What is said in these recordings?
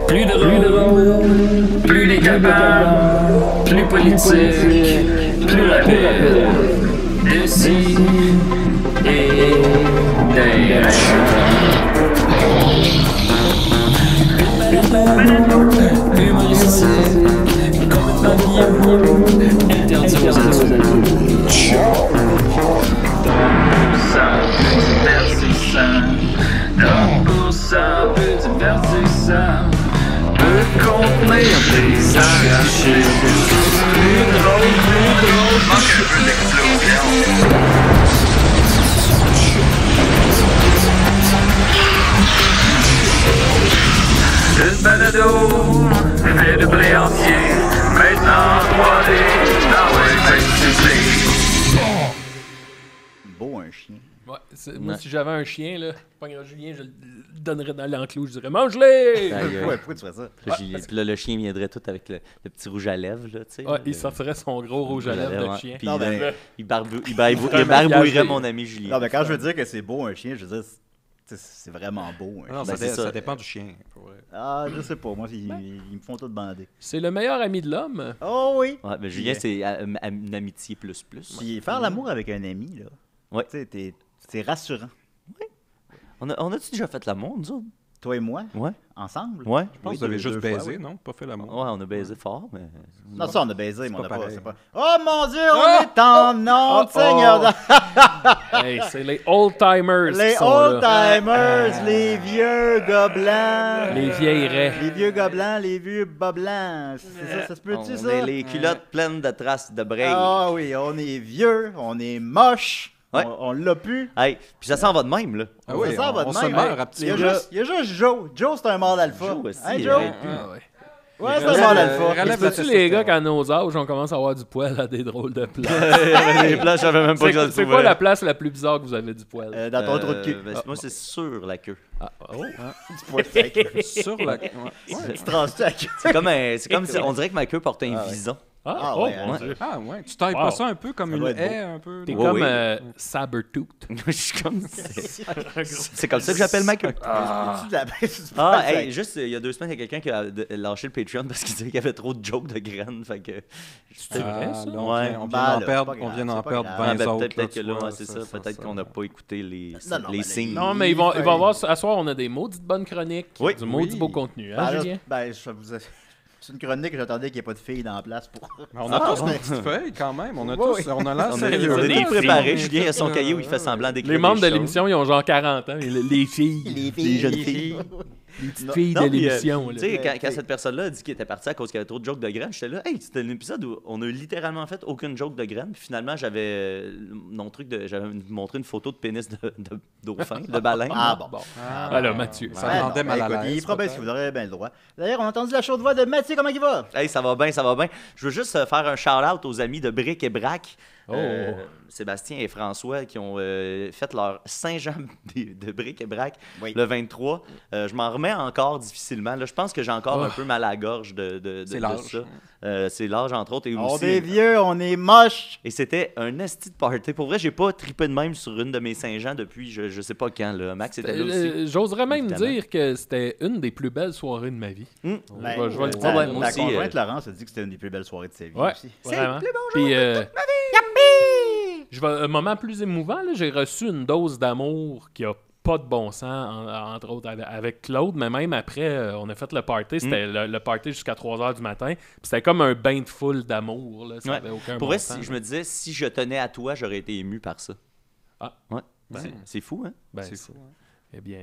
Plus drôle, plus décapable, plus politique, plus rapide. D'ici et d'ailleurs. Humoristique, complètement bien, interdit aux adultes. Ça peu divertissant, donc pour ça peu divertissant, peut contenir des arrachés. Plus drôle, manque un peu d'explosion. Une balado, fait de blé entier, maintenant 3D, dans ouais, c'est Beau un chien. Ouais, moi, si j'avais un chien, là, pognerais Julien, je le donnerais dans l'enclos, je dirais mange-les! Ouais, pourquoi tu fais ça? Puis là, le chien viendrait tout avec le petit rouge à lèvres, là, tu sais. Ouais, il sortirait son gros rouge à lèvres de chien. Puis Non, ben, il barbouillerait mon ami Julien. Non, mais quand je veux dire que c'est beau un chien, je veux dire, c'est vraiment beau un Non, chien. ça dépend du chien. Pour vrai. Ah, je sais pas, moi, ils me font tout bander. C'est le meilleur ami de l'homme. Oh oui! Ouais, mais Julien, c'est une amitié plus. Puis faire l'amour avec un ami, là, Ouais. tu sais, c'est rassurant. On a-tu déjà fait l'amour, nous autres? Toi et moi, Ouais. ensemble. Ouais. Je pense que vous Oui, avez juste deux fois, baisé, oui. non? Pas fait l'amour. Ouais, on a baisé fort, mais. Non, ça, on a baisé, mais on pas a pas. pareil. C'est pas... Oh mon Dieu, on est en nom, Seigneur! Hey, c'est les old-timers Les qui sont là. old-timers, les vieux gobelins. Les vieilles raies. Les vieux gobelins, les vieux bas blancs. C'est ça, ça se peut-tu, On ça? est les culottes pleines de traces de break. Ah oui, on est vieux, on est moche. Ouais. On l'a plus. Hey, puis ça s'en va de même, là. Ah oui, Ça va de on se même. meurt à petits Il y a pas. juste Joe. Joe, c'est un mort d'alpha. Joe aussi, Hein, il Joe? aurait Ah, ouais. Ouais, c'est un mort d'alpha. relève la Sais-tu, les gars, testostérone. qu'à nos âges, on commence à avoir du poil à des drôles de places? Les plages, je savais même pas que j'en C'est quoi la place la plus bizarre que vous avez du poil? Dans ton trou de cul. Moi, c'est sur la queue. Ah, oh. Du poil sec. Sur la... Ouais. Tu tranches la queue. C'est comme si on dirait que ma queue portait un Ah ouais. vison. Ah, Ah, oh, ouais, mon hein. Dieu. Ah ouais, tu tailles Wow. pas ça un peu comme Ça une doit être haie, un peu? T'es Ouais, comme oui. Sabertooth. Je suis comme. C'est comme ça que j'appelle ma queue. Tu la baisses du Ah, poil hey, sec. juste, il y a 2 semaines, il y a quelqu'un qui a lâché le Patreon parce qu'il disait qu'il y avait trop de jokes de graines. Fait que. C'est vrai, ça? Là, Ouais. on vient Ben, d'en là, perdre, c'est pas on vient grave, d'en c'est pas perdre grave. 20 Ah, ben, autres. peut-être que tu là, vois, ouais, c'est ça. Peut-être qu'on n'a pas écouté les Non, mais signes. Non, mais ils vont avoir, à soir, on a des maudites bonnes chroniques, Oui. du maudit Oui. beau contenu, hein, Ben, là, Julien? ben, je vous ai- c'est une chronique que j'attendais qu'il n'y ait pas de filles dans la place pour. Mais on a tous nos petites feuilles quand même. On a Oui. tous, on a l'air On a sérieux. des des préparés. filles. Julien a son cahier où il fait semblant d'écrire. Les membres des de choses. l'émission, ils ont genre 40 ans. Les filles, Les jeunes filles. les petites Non, filles non, de puis, l'émission. Tu là. sais, quand t'sais. cette personne-là a dit qu'il était parti à cause qu'il y avait trop de jokes de graines, j'étais là, hey, c'était un épisode où on a littéralement fait aucune joke de graines. Puis finalement, j'avais montré une photo de pénis de dauphin, de baleine. Ah bon. Bon. Ah, Alors, Mathieu. Ça Ouais, rendait non, mal à écoute, l'aise. il fera bien peut-être. si vous aurez bien le droit. D'ailleurs, on a entendu la chaude voix de Mathieu, comment il va? Hey, ça va bien, ça va bien. Je veux juste faire un shout-out aux amis de Bric et Brac. Oh. Sébastien et François qui ont fait leur Saint-Jean de Bric et Brac Oui. le 23. Je m'en remets encore difficilement. Là, je pense que j'ai encore un peu mal à la gorge de C'est de l'âge. ça. C'est l'âge, entre autres. Et On aussi, est vieux, on est moche. et c'était un esti de party. Pour vrai, j'ai pas trippé de même sur une de mes Saint-Jean depuis je sais pas quand. Là. Max était là aussi. J'oserais même Évidemment. dire que c'était une des plus belles soirées de ma vie. Ben, je vais le dire. ta- Ouais, moi ta aussi, conjointe Laurence a dit que c'était une des plus belles soirées de sa vie Ouais, aussi. vraiment. Puis, je vais, un moment plus émouvant, là, j'ai reçu une dose d'amour qui a pas de bon sens, entre autres avec Claude, mais même après, on a fait le party, c'était le party jusqu'à 3h du matin, puis c'était comme un bain de foule d'amour, là, ça Ouais. avait aucun Pour bon vrai, sens. je me disais, si je tenais à toi, j'aurais été ému par ça. Ah. Ouais. Ben, C'est fou, hein? Ben, c'est c'est- fou. hein. Eh bien,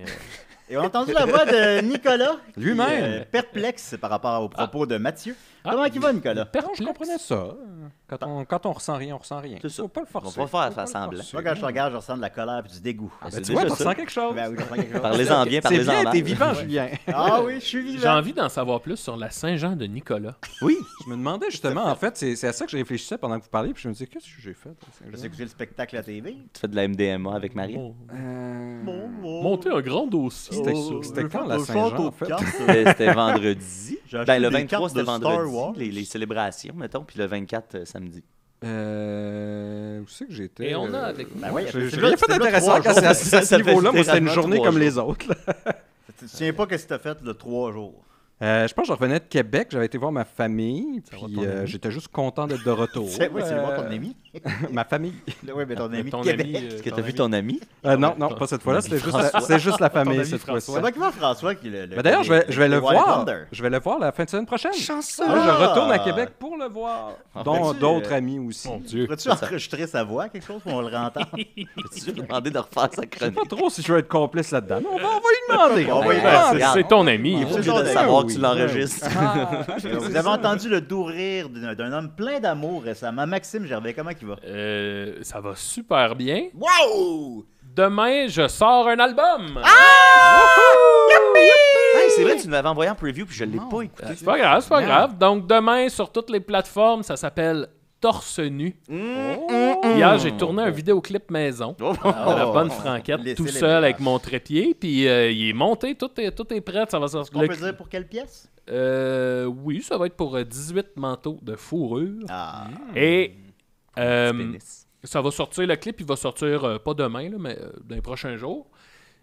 Et on a entendu la voix de Nicolas. qui, Lui-même. perplexe par rapport aux propos de Mathieu. Comment il va, Nicolas? Non, je comprenais ça. Quand on ressent rien, on ressent rien. C'est ça. Faut pas le On forcer. va pas faire Faut le semblant. forcer. Moi, quand je te regarde, je ressens de la colère et du dégoût. Ah, Ben, c'est tu vois, déjà tu ça. ressens quelque chose. Ben oui, je ressens quelque chose. Parlez-en bien, C'est parlez-en bien, mal. t'es vivant, Julien. Ah oui, je suis j'ai vivant. envie d'en savoir plus sur la Saint-Jean de Nicolas. Oui. Je me demandais justement, en fait, c'est à ça que je réfléchissais pendant que vous parliez, puis je me disais, qu'est-ce que j'ai fait? J'ai écouté le spectacle à la TV. Tu fais de la MDMA avec Marie. Monter un grand dossier. C'était quand la Saint-Jean, en fait? C'était vendredi. J'ai acheté Ben, le des 23, cartes c'était de Star vendredi. Wars. Les célébrations, mettons. Puis le 24, samedi. Où c'est que j'étais? Et on a avec Ben oui, J'ai c'est rien là- fait c'est là d'intéressant 3 à jours. ce niveau-là. Moi, c'était une littéralement journée 3 comme les jours. autres. là. Tu te souviens pas que si t'as fait le 3 jours. Je pense que je revenais de Québec, j'avais été voir ma famille, Ça puis va, ton ami? j'étais juste content d'être de retour. C'est le voir ton ami. Ma famille. Oui, mais ton ami Ton de Québec. ami, Est-ce que t'as vu ton ami? Non, pas cette fois-là, c'est juste la famille ami cette fois-ci. C'est pas qui va François qui le. Mais d'ailleurs, je vais le Wild voir. Thunder. Je vais le voir la fin de semaine prochaine. Chanceux! Là, je retourne à Québec pour le voir. Dont fait-tu, d'autres amis aussi. Mon Dieu. Pourrais-tu enregistrer sa voix, quelque chose, pour qu'on le réentende? Peux-tu lui demander de refaire sa Je sais chronique? pas trop si je vais être complice là-dedans. Mais on va lui demander. On va lui Ben, demander. c'est ton ami. Il hein. vaut mieux ton de ami. savoir que Oui, tu l'enregistres. Vous avez entendu le doux rire d'un homme plein d'amour récemment. Maxime Gervais, comment il va? Ça va super bien. Wow! Demain, je sors un album. Hey, c'est vrai, tu nous l'avais envoyé en preview puis je l'ai pas écouté. C'est pas grave, c'est pas grave. Donc, demain, sur toutes les plateformes, ça s'appelle Torse nu. Hier, j'ai tourné un vidéoclip maison. À la bonne franquette, Laissez tout les seul avec mélanges. mon trépied. Puis il est monté, tout est prêt. Ça va sortir. On peut dire pour quelle pièce? Oui, ça va être pour 18 manteaux de fourrure. Ah. Et Pénis. ça va sortir, le clip, il va sortir pas demain, là, mais dans les prochains jours.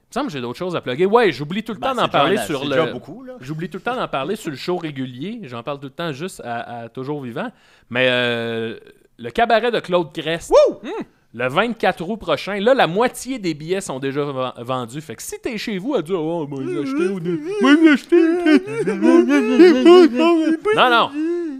Il me semble que j'ai d'autres choses à plugger. Ouais, j'oublie tout le temps d'en parler sur C'est le. déjà beaucoup, là. J'oublie tout le temps d'en parler sur le show régulier. J'en parle tout le temps juste à Toujours Vivant. Mais le cabaret de Claude Crest, le 24 août prochain, là, la moitié des billets sont déjà vendus. Fait que si t'es chez vous à dire « Oh, moi, les acheter ou Non, non.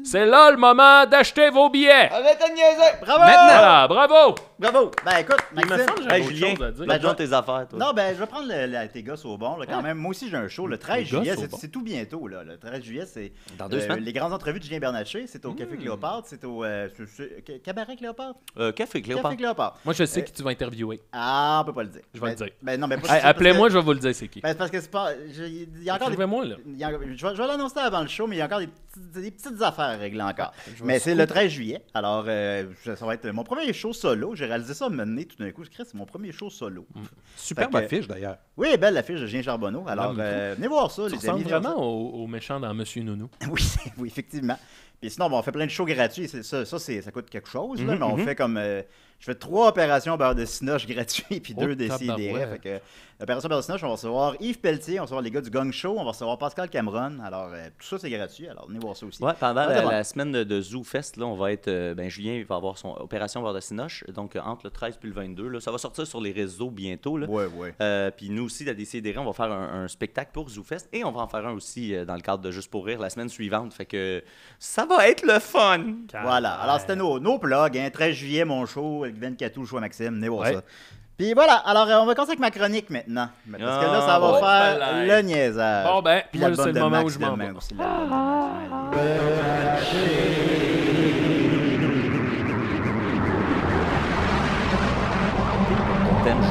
C'est là le moment d'acheter vos billets. Arrête de niaiser! Bravo! Voilà, bravo. Bravo! Ben écoute, Il me Maxime. semble que j'avais Hey, autre Julien, chose à dire. ben, donne tes affaires, toi. Non, ben, je vais prendre tes gosses au bon, là, quand même. Moi aussi, j'ai un show le 13 Les gosses juillet. au bon. C'est tout bientôt, là. Le 13 juillet, c'est. Dans 2 semaines. Les grandes entrevues de Julien Bernatchez. C'est au Café Cléopâtre. C'est au. Cabaret Cléopâtre? Café Cléopâtre. Café Cléopâtre. Moi, je sais qui tu vas interviewer. Ah, on peut pas le dire. Je vais le dire. Ben, non, mais pas Hey, appelez-moi, je vais vous le dire c'est qui. Ben, c'est parce que c'est pas. Il y a encore des. Écrivez-moi, là. Je vais l'annoncer avant le show, mais il y a encore des petites affaires à régler encore. Mais c'est le 13 juillet. Alors, ça va être mon premier show solo. J'ai réalisé ça mener tout d'un coup. C'est mon premier show solo. Superbe Fait que- affiche d'ailleurs. Oui, belle l'affiche de Julien Charbonneau. Alors, venez voir ça, Tu les amis. ressembles vraiment au méchant dans Monsieur Nounou. Oui, oui, effectivement. Puis sinon, bon, on fait plein de shows gratuits. Ça coûte quelque chose. Là, mais on fait comme. Je fais 3 opérations beurre de cinoche gratuits, puis 2 des CDR. tabarouette. Fait que l'opération beurre de cinoche, on va recevoir Yves Pelletier, on va recevoir les gars du Gong Show, on va recevoir Pascal Cameron. Alors, tout ça, c'est gratuit. Alors, venez voir ça aussi. Ouais, pendant Ah, la, d'abord. la semaine de Zoo Fest, là, on va être. Julien il va avoir son opération Beurre de Cinoche, donc entre le 13 et le 22. Là, ça va sortir sur les réseaux bientôt. Là. Ouais, ouais. Puis nous aussi, la DCDR, on va faire un spectacle pour Zoo Fest et on va en faire un aussi dans le cadre de Juste pour rire la semaine suivante. Fait que ça va être le fun. Voilà. Alors, c'était nos plugs. Hein. 13 juillet, mon show, avec 24 le show à Maxime. Venez voir Ouais. ça. Puis voilà. Alors, on va commencer avec ma chronique maintenant. Parce que là, ça va Oh, faire palais. le niaisage. Bon, ben, Puis moi, l'album c'est de le moment où Max je m'en demain vais. aussi, l'album de Max. T'aimes, je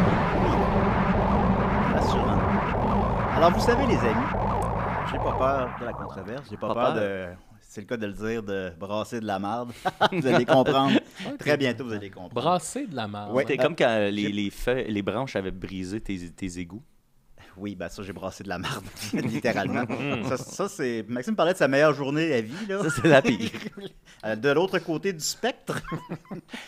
Assurant. Alors, vous savez, les amis, j'ai pas peur de la controverse, j'ai pas Pas peur de, c'est le cas de le dire, de brasser de la marde. Vous allez comprendre. Très bientôt, vous allez comprendre. Brasser de la marde. Ouais. T'es comme quand les feuilles, les branches avaient brisé tes égouts. Oui, ben ça, j'ai brassé de la marde, littéralement. Ça, c'est... Maxime parlait de sa meilleure journée à vie, là. Ça, c'est la pire. De l'autre côté du spectre.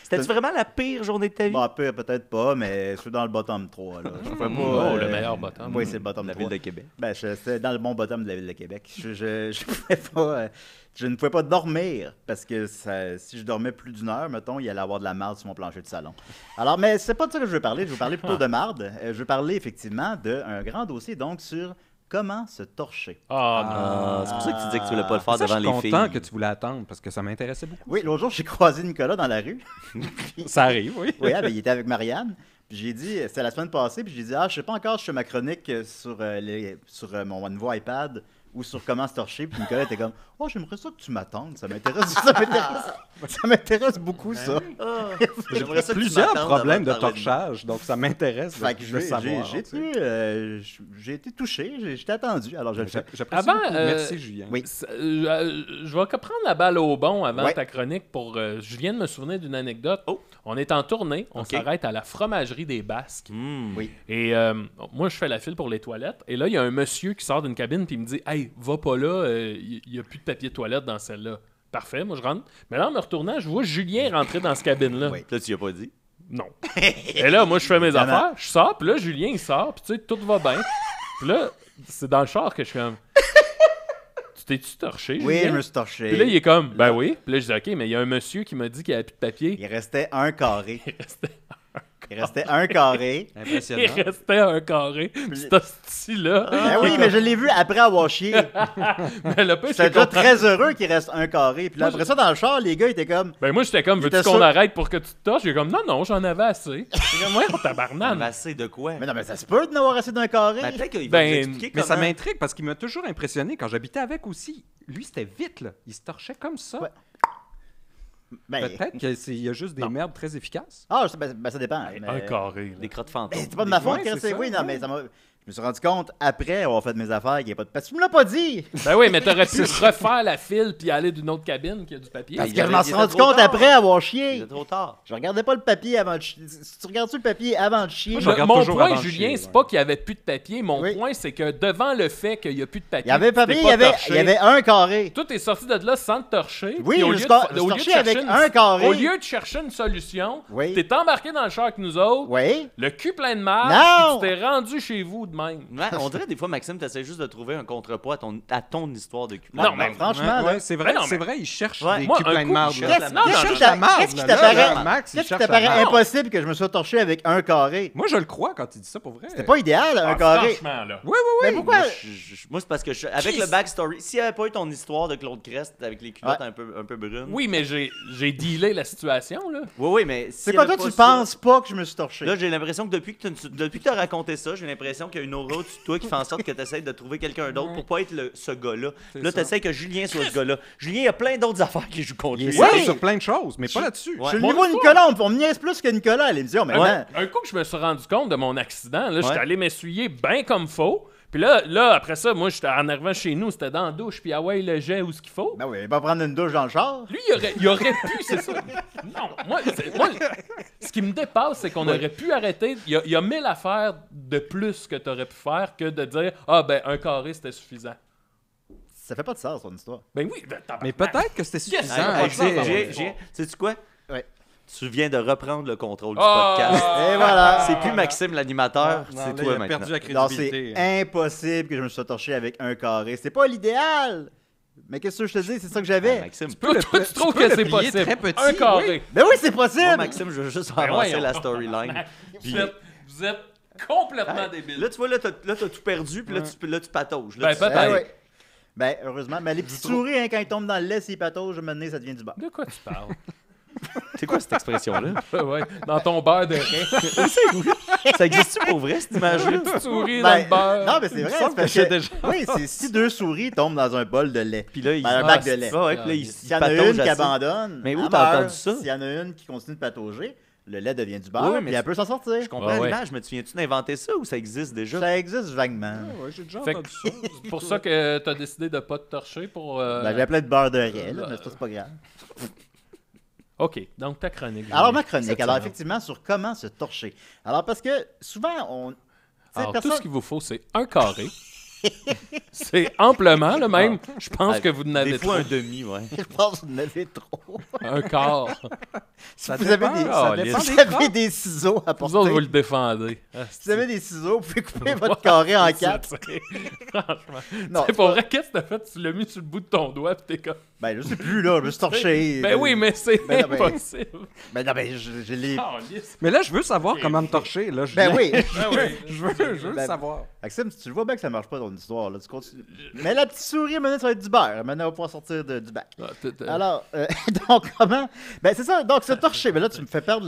C'était-tu vraiment la pire journée de ta vie? Bon, peut-être pas, mais je suis dans le bottom 3, là. Je pouvais pas... Oh, le meilleur bottom. Oui, c'est le bottom La 3. ville de Québec. Ben, c'était dans le bon bottom de la ville de Québec. Je pouvais pas, je ne pouvais pas dormir parce que si je dormais plus d'une heure, mettons, il allait avoir de la marde sur mon plancher de salon. Alors, mais c'est pas de ça que je veux parler. Je veux parler plutôt de marde. Je veux parler effectivement d'un grand dossier donc sur comment se torcher. Ah, C'est pour ça que tu disais que tu voulais pas le faire Ça, je devant suis les filles. content que tu voulais attendre parce que ça m'intéressait beaucoup. Oui, l'autre jour, j'ai croisé Nicolas dans la rue. Ça arrive, oui. Oui, ben, il était avec Marianne. Puis j'ai dit, c'était la semaine passée, puis j'ai dit, je sais pas encore, je fais ma chronique sur mon nouveau iPad ou sur comment se torcher. Puis Nicolas était comme, j'aimerais ça que tu m'attendes, ça m'intéresse, ça m'intéresse beaucoup, ça. J'aimerais ça que tu Plusieurs m'attendes problèmes de avant parler torchage, donc ça m'intéresse Fait que de savoir. j'ai été touché, j'étais attendu, alors je le fais. J'apprécie Avant, beaucoup. Merci, Julien. Oui. Je vais prendre la balle au bon avant Ouais. ta chronique pour. Je viens de me souvenir d'une anecdote. Oh. On est en tournée, on Ok. s'arrête à la fromagerie des Basques. Oui. Et moi, je fais la file pour les toilettes. Et là, il y a un monsieur qui sort d'une cabine puis il me dit Hey, va pas là, il n'y a plus de papier de toilette dans celle-là. Parfait, moi je rentre. Mais là, en me retournant, je vois Julien rentrer dans cette cabine-là. Oui. Là, tu y as pas dit. Non. Et là, moi, je fais mes Évidemment. affaires, je sors, puis là, Julien, il sort, puis tu sais, tout va bien. Puis là, c'est dans le char que je suis comme. Tu t'es-tu torché, Oui, Julien? je me suis torché. Puis là, il est comme, ben oui. Puis là, je dis, OK, mais il y a un monsieur qui m'a dit qu'il n'y avait plus de papier. Il restait un carré. Il restait, Il restait un carré. Impressionnant. il restait un carré. Cet hostie-là. Ben oui, mais je l'ai vu après avoir chié. Mais le pire, J'étais c'est déjà qu'on- très heureux qu'il reste un carré. Puis là, après ça, dans le char, les gars étaient comme... Ben moi, j'étais comme, Il veux-tu était qu'on sûr- arrête pour que tu te torches? J'ai comme, non, j'en avais assez. J'ai comme, ouais, on tabarnane. Assez de quoi? Mais non, mais ça se peut de n'avoir assez d'un carré. Ben, peut-être qu'il va Ben, nous expliquer Mais ça comment- m'intrigue parce qu'il m'a toujours impressionné quand j'habitais avec aussi. Lui, c'était vite, là. Il se torchait comme ça. Ouais. Ben, Peut-être qu'il y a juste des merdes très efficaces. Ah, ça dépend. mais- Un carré. là. Des crottes fantômes. Mais c'est pas de ma faute, Ouais, Chris, c'est ça, oui, non, ouais. mais ça m'a... Je me suis rendu compte, après avoir fait mes affaires, qu'il n'y a pas de... Parce que tu me l'as pas dit! Ben oui, mais t'aurais pu refaire la file puis aller d'une autre cabine qui a du papier. Parce il que je avait- m'en il suis était rendu trop compte tard. après avoir Il chié. est trop tard. Je regardais pas le papier avant de chier. Si tu regardes-tu le papier avant de chier? je regarde Mon toujours point, avant de Julien, chier, c'est ouais. pas qu'il y avait plus de papier. Mon Oui. point, c'est que devant le fait qu'il y a plus de papier, Il y avait papier, t'es il y pas avait, torché. il y avait un carré. Toi, t'es sorti de là sans te torcher. Oui, puis au je lieu suis de- je suis au lieu de torché chercher avec une- un carré. Au lieu de chercher une solution, Oui. t'es embarqué dans le char avec nous autres, Oui. le cul plein de marde, Non! puis tu t'es rendu chez vous de même. Ouais, on dirait des fois, Maxime, t'essaies juste de trouver un contrepoids à ton histoire de cul. Non, mais franchement, Ouais, là, c'est vrai, Ben non, c'est mais- vrai, il cherche Ouais, des moi, culs un pleins de coup, marde. je là. cherche- Il non, non, cherche non, la marde, Qu'est-ce qui là. t'apparaît- Là, Max, il Qu'est-ce qui cherche la t'apparaît marde. impossible que je me sois torché avec un carré? Moi, je le crois quand il dit ça pour vrai. C'était pas idéal, un Ah, carré. franchement, là. Oui, oui, oui. Mais pourquoi? Moi, c'est parce que avec le backstory, s'il n'y avait pas eu ton histoire de Claude Crest avec les culottes Ouais. un peu brunes. Oui, mais j'ai dealé la situation, là. Oui, mais. C'est quoi, toi, tu penses pas que je me suis torché? Là, j'ai l'impression que depuis que tu as raconté ça, j'ai l'impression qu'il y a une aura au-dessus de toi qui fait en sorte que tu essaies de trouver quelqu'un d'autre pour pas être ce gars-là. Là, tu essaies que Julien soit ce gars-là. Julien, il y a plein d'autres affaires qui jouent contre Il est lui. seul Oui. sur plein de choses, mais pas là-dessus. Je suis le Mon niveau histoire. Nicolas, on me niaise plus que Nicolas à l'émission maintenant. Un coup que je me suis rendu compte de mon accident, là, j'étais Ouais. allé m'essuyer bien comme faut. Puis là, après ça, moi, j'étais en arrivant chez nous, c'était dans la douche, puis ah ouais, le jet où ce qu'il faut. Ben oui, il va prendre une douche dans le char. Lui, il aurait pu, c'est ça. Non, moi, ce qui me dépasse, c'est qu'on aurait pu arrêter. Il y a 1000 affaires de plus que tu aurais pu faire que de dire ah ben un carré c'était suffisant. Ça fait pas de sens, ton histoire. Ben oui, ben, tabarnak. Mais peut-être que c'était Yes, suffisant. ça Hey, va pas de Julien, sens. sais-tu quoi? Ouais. Tu viens de reprendre le contrôle du Ah! podcast. Et voilà. C'est plus Maxime l'animateur, Non, c'est là, toi il a maintenant. perdu la Non, crédibilité. c'est impossible que je me sois torché avec un carré. C'est pas l'idéal. Mais qu'est-ce que je te dis? C'est ça que j'avais. Maxime, Toi, tu trouves que c'est possible? très petit, Un carré. Ben oui, c'est moi, possible. Maxime, je veux juste Ben avancer voyons. la storyline. Vous êtes complètement débiles. Là, tu vois, là, t'as tout perdu, puis là, tu patauges. Là, Ben, tu- peut-être. Ben, ouais. Ben, heureusement. Mais les petites souris, hein, quand ils tombent dans le lait, s'ils pataugent, maintenant, ça devient du beurre. De quoi tu parles? C'est quoi cette expression-là? Ouais, dans ton beurre de rein. Ça existe-tu pour vrai, cette image-là? Tu souris dans Ben, le beurre. non, mais c'est vrai. semble c'est parce que j'ai que- déjà- Oui, c'est si deux souris tombent dans un bol de lait. Puis là, il Ben, un bac de Ah, lait. c'est- ouais, puis là, il S'il y en a patauge une qui assez. abandonne, Mais où elle t'as meurt. entendu ça? S'il y en a une qui continue de patauger, le lait devient du beurre, Oui, mais puis elle peut s'en sortir. Je comprends Ouais, ouais. l'image, mais tu viens-tu d'inventer ça ou ça existe déjà? Ça existe vaguement. Ouais, j'ai déjà Fait que- entendu ça. C'est pour ça que t'as décidé de pas te torcher pour. Ben, j'avais plein de beurre de raie, là, mais ça, c'est pas grave. Ok, donc ta chronique. Alors, Julien. ma chronique, Cette alors semaine. effectivement, sur comment se torcher. Alors, parce que souvent, on. tu sais, Alors, personne- tout ce qu'il vous faut, c'est un carré. C'est amplement, là, même. Je pense que vous en avez Des fois, trop. un demi, ouais. Je pense que vous en avez trop. Un quart. Ça vous avez dépend, des, ça Ah, dépend vous des avez crottes. des ciseaux à Vous porter. autres, vous le défendez. Si vous avez des ciseaux, vous pouvez couper votre carré en quatre. Franchement. Non, C'est pour vrai, qu'est-ce que t'as fait? Tu l'as mis sur le bout de ton doigt, pis t'es comme. Ben, je sais plus, là, je me suis torché. Ben oui, mais c'est Ben non, ben- impossible. Ben non, ben, je l'ai. Calisse. Mais là, je veux savoir comment me torcher. Là, Ben oui. Ben oui. Je veux le Ben- savoir. Maxime, tu le vois bien que ça marche pas ton histoire, là. Tu continues. Mais la petite souris, maintenant, ça va être du beurre. Maintenant, on va pouvoir sortir du bac. Ah, Alors, donc, comment. Ben, c'est ça. Donc, se torcher. Mais là, tu me fais perdre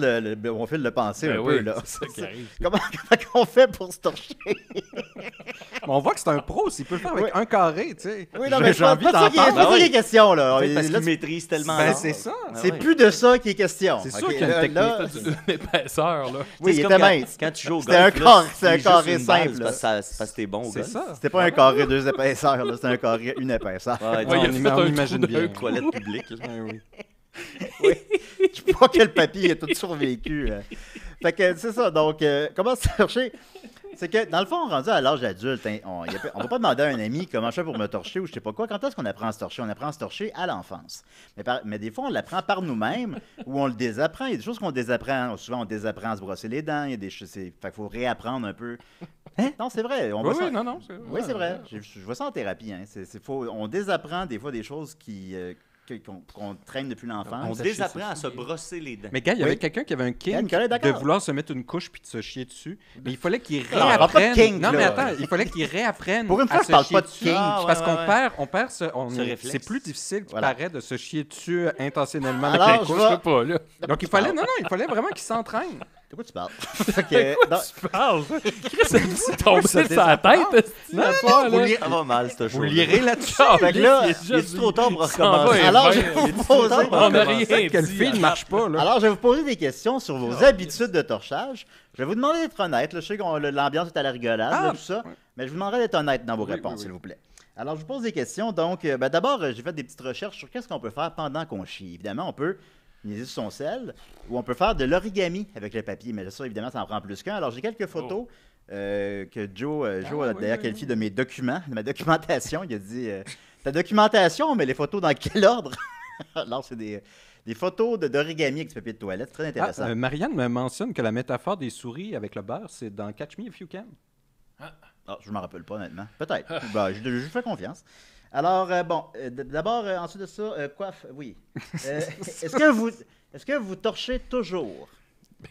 mon fil de pensée Ben un oui, peu, là. c'est ça qui arrive. Comment on fait pour se torcher? Mais on voit que c'est un pro. S'il peut le faire avec Oui. un carré, tu sais. Oui, non, mais J'ai envie pas ça qui est, d'entendre. pas ça oui. qui est question, là. Peut-être parce Là, qu'il maîtrise tellement. Ben, l'art. c'est ça. Ah c'est ouais. plus de ça qui est question. C'est Ok, sûr qu'il y a une là, technique. là, Une épaisseur, là. Oui, il C'est était comme mince. Quand tu joues au C'était un golf, là, carré- c'est un il est juste carré une balle, simple, c'est là. parce que t'es bon au C'est golf. ça. C'était pas un carré 2 épaisseurs, là. C'était un carré 1 épaisseur. Ouais, Ouais, disons, il a on fait ima- on un imagine trou bien. d'un toilette publique. là. Ouais, oui. Je crois que le papier a tout survécu. Fait que c'est ça. Donc, comment se torcher? C'est que, dans le fond, rendu à l'âge adulte, hein, on va pas demander à un ami comment je fais pour me torcher ou je sais pas quoi. Quand est-ce qu'on apprend à se torcher? On apprend à se torcher à l'enfance. Mais des fois, on l'apprend par nous-mêmes ou on le désapprend. Il y a des choses qu'on désapprend. Souvent, on désapprend à se brosser les dents. Il y a des choses. Fait qu'il faut réapprendre un peu Non, c'est vrai. On Oui, voit ça. oui, non. Oui, c'est vrai. Je vois ça en thérapie. Hein. Faut, on désapprend des fois des choses qu'on traîne depuis l'enfance. On désapprend à se brosser les dents. Mais gars, il y avait Oui. quelqu'un qui avait un kink Nicolas est de d'accord. vouloir se mettre une couche puis de se chier dessus. Mais il fallait qu'il Non, on parle pas de réapprenne. kink, Non, mais là. attends, il fallait qu'il réapprenne. Pour une fois, à je se parle chier pas de dessus. kink. Ah, ouais, Parce qu'on ouais. perd Ce réflexe. c'est plus difficile qu'il Voilà. paraît de se chier dessus intentionnellement Alors, avec les je couches. vais- Je sais pas, là. Donc il fallait, il fallait vraiment qu'il s'entraîne. De quoi tu parles? Fait que, non, Tu parles. Chris, c'est tombé sur la tête, esti, à soir, là. Ça va mal, cette Vous chose. lirez là-dessus. fait que là, Il est trop tard pour s'en va, recommencer. il alors, va, je il vais vous est poser... trop tard. On a Commencer. rien Quel dit. fil ne marche pas, là. Alors, je vais vous poser des questions sur vos habitudes de torchage. Je vais vous demander d'être honnête. Là, je sais que l'ambiance est à la rigolade, là, tout ça. Mais je vous demanderai d'être honnête dans vos réponses, s'il vous plaît. Alors, je vous pose des questions. Donc, d'abord, j'ai fait des petites recherches sur qu'est-ce qu'on peut faire pendant qu'on chie. Évidemment, on peut niaiser sur son sel ou on peut faire de l'origami avec le papier. Mais ça, évidemment, ça en prend plus qu'un. Alors, j'ai quelques photos que Joe a d'ailleurs qualifiées de mes documents, de ma documentation. Il a dit ta documentation, mais les photos dans quel ordre? Alors, c'est des photos d'origami avec du papier de toilette. Très intéressant. Marianne me mentionne que la métaphore des souris avec le beurre, c'est dans Catch Me If You Can. Ah, je ne m'en rappelle pas, honnêtement. Peut-être. Ben, je lui fais confiance. Alors, d'abord, ensuite de ça, coiffe, oui. Est-ce que vous torchez toujours?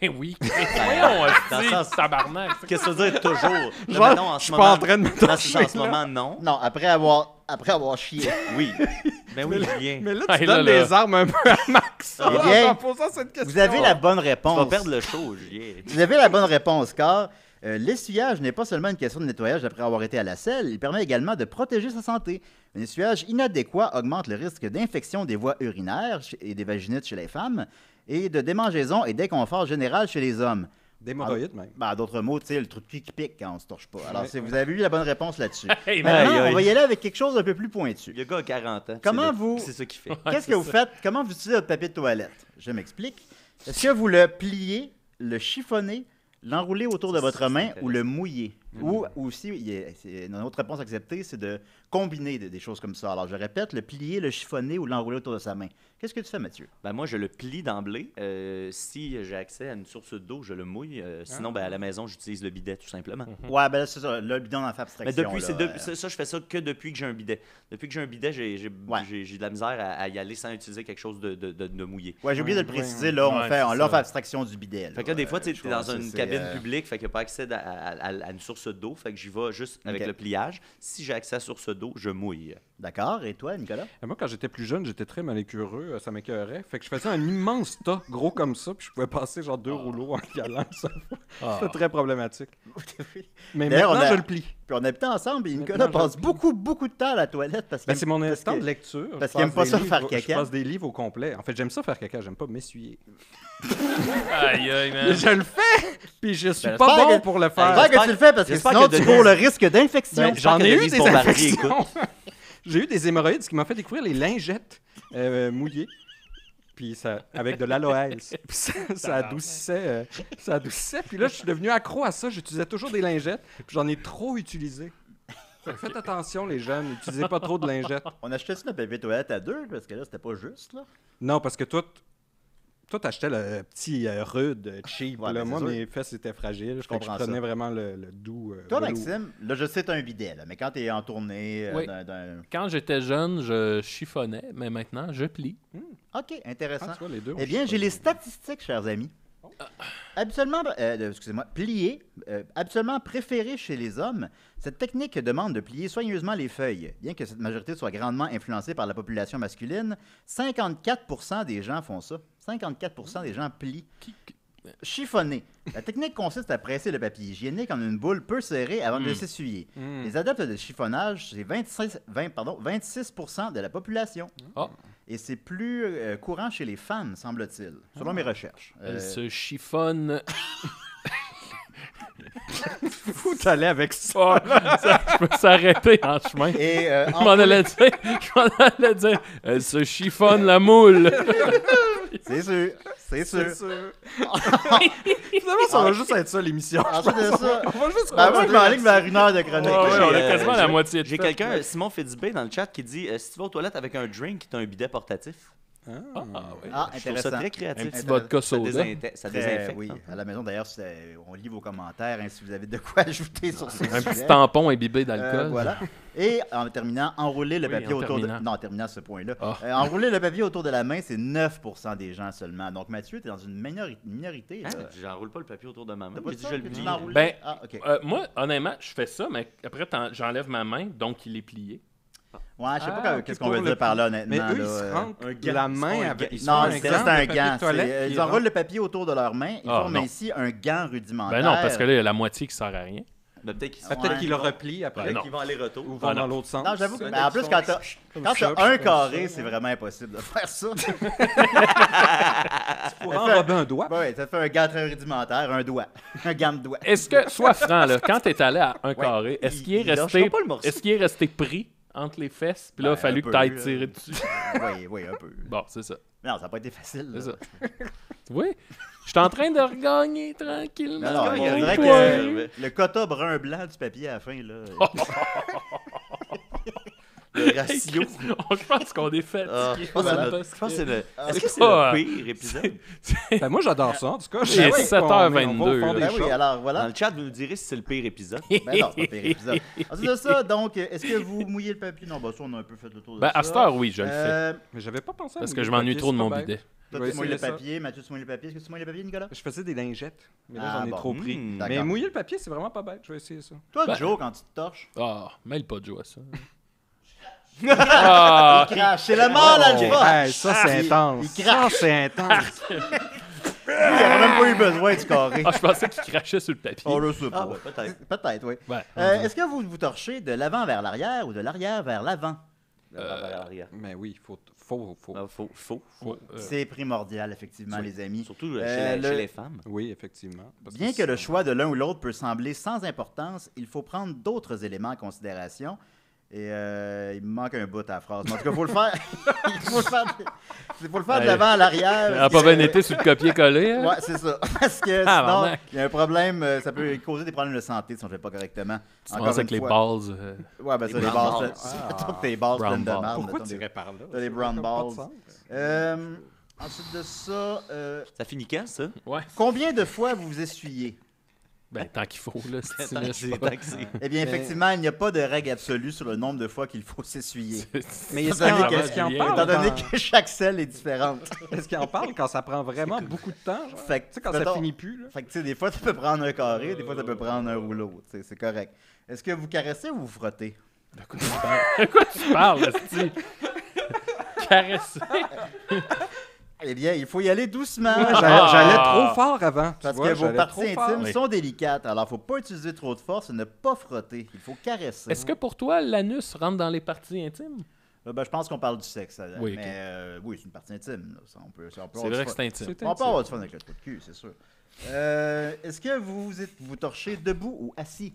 Ben oui. Voyons, dans le esti, sens- tabarnak. Qu'est-ce que ça veut dire toujours? Genre, Là, maintenant, en je ce suis moment- pas en train de me Non, c'est ça, torcher, en ce moment, non. Non, après avoir chié. Oui. Ben oui, Julien. Mais là, Hey, tu là, donnes là. des armes un peu à Max. Eh bien, en posant cette question. Vous avez la bonne Tu vas réponse. perdre le show, Julien. Vous avez la bonne réponse, car l'essuyage n'est pas seulement une question de nettoyage après avoir été à la selle, il permet également de protéger sa santé. Un essuyage inadéquat augmente le risque d'infection des voies urinaires et des vaginites chez les femmes et de démangeaison et d'inconfort général chez les hommes. D'hémorroïdes, même. Ben, d'autres mots, tu sais, le trou de cul qui pique quand on se torche pas. Alors, vous avez eu la bonne réponse là-dessus. Hey, Maintenant, aïe, aïe. on va y aller avec quelque chose d'un peu plus pointu. Le gars a 40 ans. Comment c'est le- vous- C'est ça qu'il fait. Qu'est-ce que vous faites? Comment vous utilisez votre papier de toilette? Je m'explique. Est-ce que vous le pliez, le chiffonnez, l'enroulez autour de votre main ou le mouillez? Ou aussi, une autre réponse acceptée, c'est de combiner des choses comme ça. Alors, je répète, le plier, le chiffonner ou l'enrouler autour de sa main. Qu'est-ce que tu fais, Mathieu? Ben moi, je le plie d'emblée. Si j'ai accès à une source d'eau, je le mouille. Sinon, ben, à la maison, j'utilise le bidet, tout simplement. Ouais, ben là, c'est ça. Là, le bidon en fait Mais abstraction. depuis, là, ça, je fais ça que depuis que j'ai un bidet. Depuis que j'ai un bidet, j'ai de la misère à y aller sans utiliser quelque chose de mouillé. Ouais, j'ai oublié de le Ouais, préciser. ouais. Là, on Ouais, fait, c'est là, on ça. fait abstraction du bidet. Fait que là, des fois, tu es dans une cabine publique. publique, fait qu'il n'y a pas accès à une source d'eau. Fait que j'y vais juste avec Ok. le pliage. Si j'ai accès à source d'eau, je mouille. D'accord. Et toi, Nicolas? Et moi, quand j'étais plus jeune, j'étais très malécureux, ça m'écœurait. Fait que je faisais un immense tas, gros comme ça, puis je pouvais passer genre 2 rouleaux en y allant. C'était très problématique. Mais D'ailleurs, maintenant, on a- je le plie. Puis on habitait ensemble et Nicolas Maintenant, je passe le beaucoup de temps à la toilette parce Ben, qu'il c'est mon parce instant que- de lecture. parce Je qu'il aime passe pas des ça faire livres- caca. Je passe des livres au complet. En fait, j'aime ça faire caca, j'aime pas m'essuyer. Aïe, aïe, Mais man. je le fais, puis je suis Ben, pas j'espère bon que- pour le J'espère faire. que tu le fais parce que j'espère sinon que tu Denise- cours le risque d'infection. Ben, j'en ai que eu Denise des Bombardier infections. J'ai eu des hémorroïdes, ce qui m'a fait découvrir les lingettes mouillées. Puis ça, avec de l'aloès. Puis ça adoucissait. Ça adoucissait. Puis là, je suis devenu accro à ça. J'utilisais toujours des lingettes. Puis j'en ai trop utilisé. Fait que faites attention, les jeunes. N'utilisez pas trop de lingettes. On achetait notre papier de toilette à deux parce que là, c'était pas juste. Là. Non, parce que toi, t'achetais le petit rude, cheap. Ouais, là. ben, Moi, c'est sûr. mes fesses étaient fragiles. Je comprends prenais ça. vraiment le doux. Toi, velours. Maxime, là, je sais que t'as un bidet, là, mais quand t'es en tournée Oui. d'un... Quand j'étais jeune, je chiffonnais, mais maintenant, je plie. OK, intéressant. Ah, tu vois, les deux. Eh bien, j'ai les statistiques, chers amis. Habituellement, excusez-moi, plier, habituellement préféré chez les hommes, cette technique demande de plier soigneusement les feuilles. Bien que cette majorité soit grandement influencée par la population masculine, 54% des gens font ça. 54% des gens plient. Chiffonner. La technique consiste à presser le papier hygiénique en une boule peu serrée avant de s'essuyer. Les adeptes de chiffonnage, c'est 26% de la population. Ah. Et c'est plus courant chez les femmes, semble-t-il, selon mes recherches. Elle se chiffonne. Où t'allais avec ça? Je peux s'arrêter en chemin. Et Je m'en allais dire, elle se chiffonne la moule. c'est sûr, c'est sûr. Finalement, ça va juste être ça, l'émission. Ensuite de ça, On va juste ben, moi, je m'enligne vers une heure de chronique. Ouais, là. on J'ai, est quasiment à la moitié de J'ai fait. quelqu'un, Simon Fitzbé, dans le chat, qui dit si tu vas aux toilettes avec un drink, t'as un bidet portatif. oui. Ah, Je trouve ça intéressant. très créatif. Un petit vodka Ça soda. ça Très, désinfecte. oui, hein. à la maison d'ailleurs, on lit vos commentaires si vous avez de quoi ajouter sur ce Un sujet. petit tampon imbibé d'alcool. Voilà. Et en terminant, enrouler le Oui, papier en autour de... terminant. Non, en terminant ce point-là. Ah. Enrouler le papier autour de la main, c'est 9% des gens seulement. Donc Mathieu, tu es dans une minorité. Hein? Là. J'enroule pas le papier autour de ma main. T'as pas J'ai dit dit, ça, je le que tu plie. l'enroules? Ben, Ah, OK. Moi, honnêtement, je fais ça, mais après, j'enlève ma main, donc il est plié. Ouais, je sais Ah, pas ok, qu'est-ce qu'on pour veut le dire par là, Mais honnêtement. eux, là, ils se rentrent un gant. la Ils se main font un avec. gant. Ils se Non, font c'est un un de papier gant. de toilette, puis Ils enroulent le papier autour de leurs mains. Ils Ah, forment non. ici un gant rudimentaire. Ben non, parce que là, il y a la moitié qui sert à rien. Ben, peut-être qu'ils Ah, peut-être Ouais. qu'ils le replient après. Ben non. qu'ils vont aller-retour. Ou Ah, vont non. dans l'autre sens. Non, j'avoue que. Ça, Mais en plus, quand t'as shop, un comme carré, ça. c'est vraiment impossible de faire ça. Pour enrober un doigt. Ouais, ça fait un gant très rudimentaire, un doigt. Un gant de doigt. Est-ce que, sois franc, là, quand t'es allé à un carré, est-ce qu'il est il lâchera resté pas le morceau. est-ce qu'il est resté pris entre les fesses? Puis là, il a Ben, fallu un que peu, t'ailles là. tirer dessus. Oui, un peu. Bon, c'est ça. Non, ça n'a pas été facile. là. C'est ça. Oui. Je suis en train de regagner tranquillement. Non, il y a on rien dirait qui que servait. le quota brun-blanc du papier à la fin, là. Le ratio. Je pense qu'on est fait. Ah, je pense que c'est le. Est-ce que c'est pas, le pire épisode? Ben, moi, j'adore ça, en tout cas. Il est Je sais qu'on est- 7h22, on va au fond des Ben oui, choses. alors Dans voilà. le chat, vous nous direz si c'est le pire épisode. Ben non, c'est pas le pire épisode. Ensuite de ça, donc, est-ce que vous mouillez le papier? Non, bah ça, on a un peu fait le tour de Ben, ça. à cette heure, oui, je le fais. Mais j'avais pas pensé à Parce que mouiller je le m'ennuie papier, trop de c'est mon pas bête. bidet. Toi, Je vais tu mouilles le essayer ça. papier. Mathieu, tu mouilles le papier. Est-ce que tu mouilles le papier, Nicolas? Je faisais des lingettes. Mais là, Ah, j'en ai bon. trop pris. D'accord. Mais mouiller le papier, c'est vraiment pas bête. Je vais essayer ça. Toi, Ben- Joe, quand tu te torches, Ah, mêle pas de joie, ça. Ah, il crache. C'est le mal à le faire. Hey, ça, c'est intense. Il crache. Ça, c'est intense. Il n'a même pas eu besoin du carré. je pensais qu'il crachait sur le papier. Oh, je sais Ah, pas. ouais, peut-être. Peut-être, oui. Ouais. Est-ce que vous vous torchez de l'avant vers l'arrière ou de l'arrière vers l'avant? Vers l'arrière. Mais oui, faut. Ah, Faux. C'est primordial, effectivement, les amis. Surtout Euh, chez les femmes. Oui, effectivement. Parce Bien que sinon- le choix de l'un ou l'autre peut sembler sans importance, il faut prendre d'autres éléments en considération. Et il me manque un bout à la phrase. Mais en tout cas, il faut le faire. Il faut le faire de l'avant à l'arrière. Elle a pas bien été sur le copier-coller. hein? Ouais, c'est ça. Parce que Ah, sinon, barnac. il y a un problème. Ça peut causer des problèmes de santé si on ne fait pas correctement. Tu penses avec les balls. Ouais, ben ça, Les les brown balles. balls. C'est toutes tes balles Brown pleines de balls. marde. Pourquoi mettons, tu des- irais par là? T'as des Ça brown n'a pas de balls. sens. Ensuite de ça, Ça finit quand, ça? Ouais. combien de fois vous vous essuyez? Ben, tant qu'il faut, là. c'est- Tant que c'est- tant que c'est- Eh bien, effectivement, il n'y a pas de règle absolue sur le nombre de fois qu'il faut s'essuyer. Mais Étant est-ce qu'il en- donné que- est-ce qu'il en Julien, parle? Étant donné quand- que chaque selle est différente. Est-ce qu'il en parle quand ça prend vraiment beaucoup de temps? Genre? Fait que, Tu sais, quand ça mettons- finit plus, là. Fait que, tu sais, des fois, ça peut prendre un carré, des fois, ça peut prendre un rouleau. Tu sais, c'est correct. Est-ce que vous caressez ou vous frottez? De quoi tu parles? De quoi tu parles, esti? Caresser? Eh bien, il faut y aller doucement. J'allais trop fort avant. tu Parce vois, que vos j'allais parties trop fort. intimes Oui. sont délicates. Alors, faut pas utiliser trop de force et ne pas frotter. Il faut caresser. Est-ce que pour toi, l'anus rentre dans les parties intimes? Ben, je pense qu'on parle du sexe. Oui, ok. Mais oui, c'est une partie intime. Là. Ça, on peut C'est avoir vrai du que fun. c'est intime. C'est On peut avoir du fun avec le trou de cul, c'est sûr. Est-ce que vous torchez debout ou assis?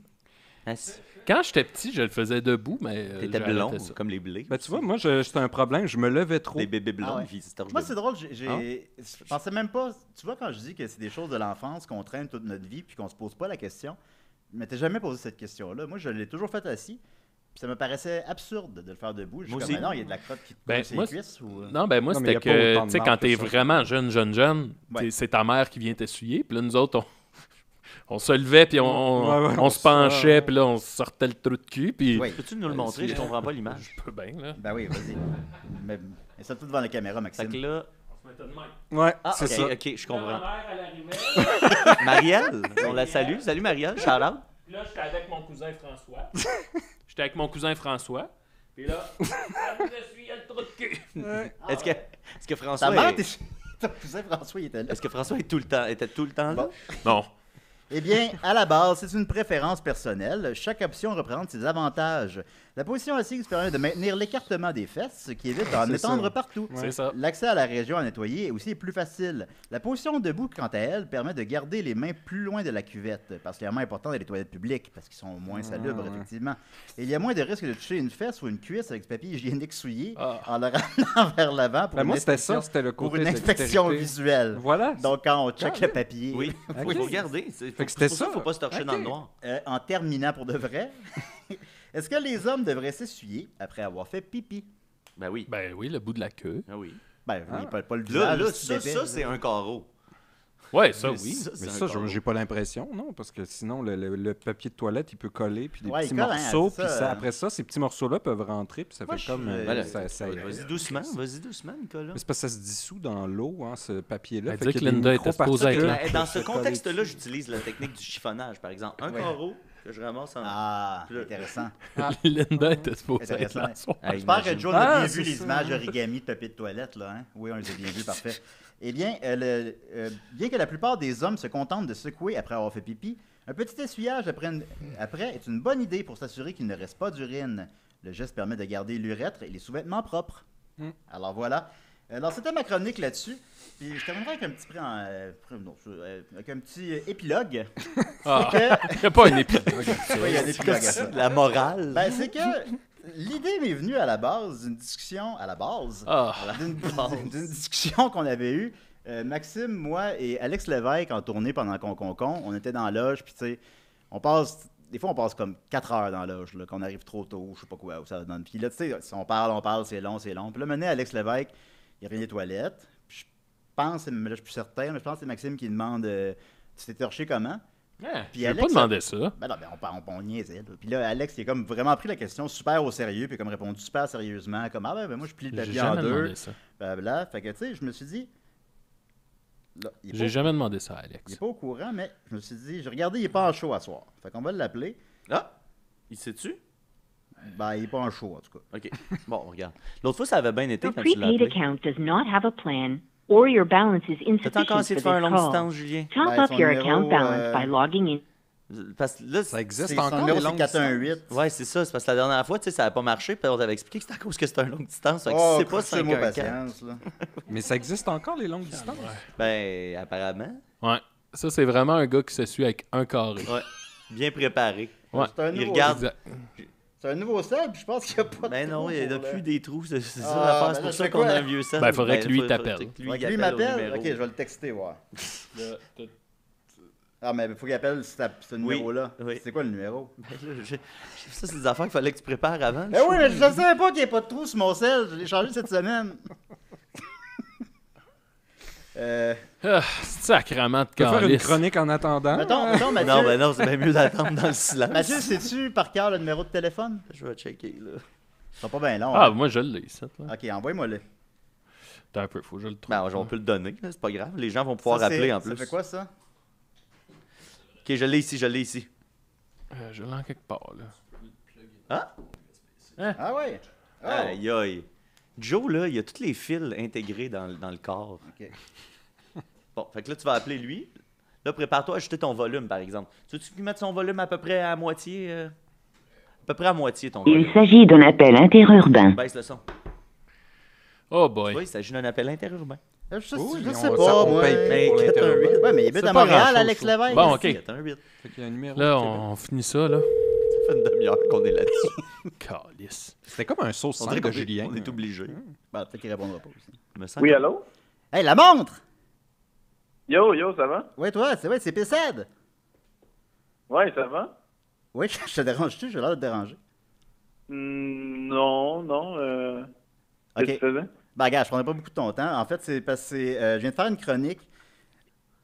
Quand j'étais petit, je le faisais debout, mais. T'étais j'ai blond, arrêté ça. comme les blés. Ben, tu vois, moi, c'était un problème. Je me levais trop. Des bébés blonds, Ah ouais. puis c'était Moi, c'est drôle. Ah. Je pensais même pas. Tu vois, quand je dis que c'est des choses de l'enfance qu'on traîne toute notre vie puis qu'on se pose pas la question, je m'étais jamais posé cette question-là. Moi, je l'ai toujours fait assis. Puis ça me paraissait absurde de le faire debout. Je suis Moi comme, aussi. mais non, il y a de la crotte qui te Ben, colle sur moi, les cuisses. Ou... Non, ben moi, Non, mais y c'était a pas que, autant de tu sais, marde quand que t'es ça. vraiment jeune, Ouais. c'est ta mère qui vient t'essuyer. Puis là, nous autres, on se levait, puis Ouais, on on se se- penchait, puis là, on sortait le trou de cul, puis... Oui. Peux-tu nous le montrer? Je comprends pas l'image. Je peux bien, là. Ben oui, vas-y. Mais ça tout devant la caméra, Fait Maxime. que là... Ouais, Ah, c'est ça. ok, je comprends. mère, elle arrivait, Marielle, on la salue. Salut Marielle, shout out. puis là, j'étais avec mon cousin François. Puis là, elle nous essuyait le trou de cul. Est-ce que Ta François mère, est... ton cousin François, il était là. Est-ce que François était tout le temps là? Bon. Non. Eh bien, à la base, c'est une préférence personnelle. Chaque option représente ses avantages. La position assise permet de maintenir l'écartement des fesses, ce qui évite d'en C'est étendre ça. partout. C'est ça. L'accès à la région à nettoyer est aussi plus facile. La position debout, quant à elle, permet de garder les mains plus loin de la cuvette, particulièrement important dans les toilettes publiques, parce qu'ils sont moins salubres, ouais. effectivement. Et il y a moins de risque de toucher une fesse ou une cuisse avec ce papier hygiénique souillé Ah. en le ramenant vers l'avant pour, Ben, moi, une c'était inspection- ça. C'était le pour côté une inspection dextérité. visuelle. Voilà. Donc, quand on check Ah, le oui. papier, Oui, Ok. faut regarder. C'est Fait que c'était pour ça. ça. Faut pas se torcher Ok. dans le noir. En terminant pour de vrai, est-ce que les hommes devraient s'essuyer après avoir fait pipi? Ben oui. Ben oui, le bout de la queue. Ben oui. Ben oui, pas le Là, visage. ça, c'est un carreau. Ouais, ça, Mais oui. c'est Mais un ça, carreau. j'ai pas l'impression, non, parce que sinon, le papier de toilette, il peut coller, puis des Ouais, petits il colle, hein, morceaux, c'est puis ça. après ça, ces petits morceaux-là peuvent rentrer, puis ça Moi, fait je comme... suis- Voilà, ça vas-y doucement, Nicolas. Mais c'est parce que ça se dissout dans l'eau, hein, ce papier-là. Elle fait dit qu'il que y a des Linda était supposée être microparticules là. qui Dans peuvent ce se coller contexte-là, dessus. j'utilise la technique du chiffonnage, par exemple. Un Ouais. carreau que je ramasse en... Ah, Puis là- intéressant. Linda était supposée être Intéressant. là. ce soir. Hey, J'espère que imagine. Joe a bien c'est vu les ça. images d'origami de papier de toilette, là. Hein? Oui, on les a bien vues, parfait. Eh bien, bien que la plupart des hommes se contentent de secouer après avoir fait pipi, un petit essuyage après est une bonne idée pour s'assurer qu'il ne reste pas d'urine. Le geste permet de garder l'urètre et les sous-vêtements propres. Alors voilà. Alors, c'était ma chronique là-dessus. Puis je terminerai avec un petit, avec un petit épilogue. Ah, C'est que- il n'y a pas une épilogue. Oui, il y a un épilogue à ça. La morale. Ben, c'est que l'idée m'est venue à la base d'une discussion, Ah, d'une discussion qu'on avait eue. Maxime, moi et Alex Lévesque en tournée pendant Concon. On était dans la loge, puis tu sais, des fois on passe comme 4 heures dans la loge, là, qu'on arrive trop tôt, je sais pas quoi, où ça donne. Puis là, tu sais, si on parle, c'est long. Puis là, maintenant, Alex Lévesque, il revient des toilettes. Puis je pense, mais là, je suis plus certain, mais je pense que c'est Maxime qui demande tu t'es torché comment? Puis je vais pas Alex, demander ça. Ben non, ben on niaisait. Là. Puis là, Alex, il a comme vraiment pris la question super au sérieux, puis comme répondu super sérieusement, comme ah ben moi je plie le J'ai papier en jamais deux. demandé ça. Blablabla. Fait que tu sais, je me suis dit. Là, il est J'ai pas- jamais demandé ça à il est Alex. pas au courant, mais je me suis dit, j'ai regardé, il est pas en show à soir. Fait qu'on va l'appeler. Ah, il sait-tu? Ben, il est pas en show, en tout cas. OK. Bon, regarde. L'autre fois, ça avait bien été Your quand tu l'as prepaid appelé. account does not have a plan, or your balance is T'as encore insufficient essayé de for faire un this long call. distance, Julien? Top Ben, up son your numéro, account balance by logging in. Parce que là, Ça existe Son encore, numéro, les c'est longues 418. ouais, c'est ça. C'est parce que la dernière fois, tu sais, ça n'a pas marché. Puis on t'avait expliqué que c'était à cause que c'était une longue distance. Fait que Oh, si c'est pas crochez-moi 514. patience, là. Mais ça existe encore, les longues distances? Ben, apparemment. Ouais. Ça, c'est vraiment un gars qui se suit avec un carré. Ouais. Bien préparé. Ouais. C'est un Il nouveau, regarde. Exact. c'est un nouveau sel, puis je pense qu'il n'y a pas de Ben non, trou il n'y a pour plus le- des trous. C'est ça Ah, l'affaire. ben C'est là, pour ça c'est qu'on quoi? a un vieux sel. Ben, faudrait que lui t'appelle. Fait que lui appelle au m'appelle. numéro. Ok, je vais le texter, voir. Ah, mais il faut qu'il appelle ce numéro-là. oui. C'est quoi le numéro? Ben là, ça, c'est des affaires qu'il fallait que tu prépares avant. Ben oui, mais je ne savais pas qu'il n'y ait pas de trou sur mon sel. Je l'ai changé cette semaine. Ah, c'est sacrement de Tu peux faire une calice. chronique en attendant? Mettons, Mathieu. Non, ben non, c'est bien mieux d'attendre dans le silence. Mathieu, sais-tu par cœur le numéro de téléphone? Je vais checker, là. Ce sera pas bien long. Ah, hein? moi, je l'ai, ça. Là. Ok, envoie-moi-le. Attends un peu, faut que je le trouve. Ben, on peut le donner, là, c'est pas grave. Les gens vont pouvoir Ça, c'est- appeler en plus. Ça fait quoi, ça? Ok, je l'ai ici. Je l'ai en quelque part, là. Ah ouais? Oh. Aïe, aïe. Joe, là, il a tous les fils intégrés dans le corps. Ok. Bon, fait que là, tu vas appeler lui. Là, prépare-toi à ajuster ton volume, par exemple. Tu veux-tu lui mettre son volume à peu près à moitié? À peu près à moitié, ton volume. Il s'agit d'un appel interurbain. Baisse le son. Oh Tu boy. vois, il s'agit d'un appel interurbain. Je Oui, sais mais pas, on moi. paye plus pour Ben, l'interurbain. Ouais, mais il habite C'est à pas Montréal, grand-chose, Alex ça. Lévesque. Bon, ok. Il y a un 8. Fait qu'il y a un numéro Là, de Québec. on finit ça, là. Ça fait une demi-heure qu'on est là-dessus. Calice. C'était comme un sauce On sang dirait de qu'on est, Julien. on est obligé. Bah, peut-être qu'il répondra pas aussi. Je me sens Oui, comme- allô? Hey, la montre! Yo, ça va? Ouais, toi, c'est PCD. Ouais, ça va? Oui, je te dérange-tu? J'ai l'air de te déranger. Non. Qu'est-ce que Ok. tu faisais? Ben, regarde, je prendrai pas beaucoup de ton temps. En fait, c'est parce que je viens de faire une chronique.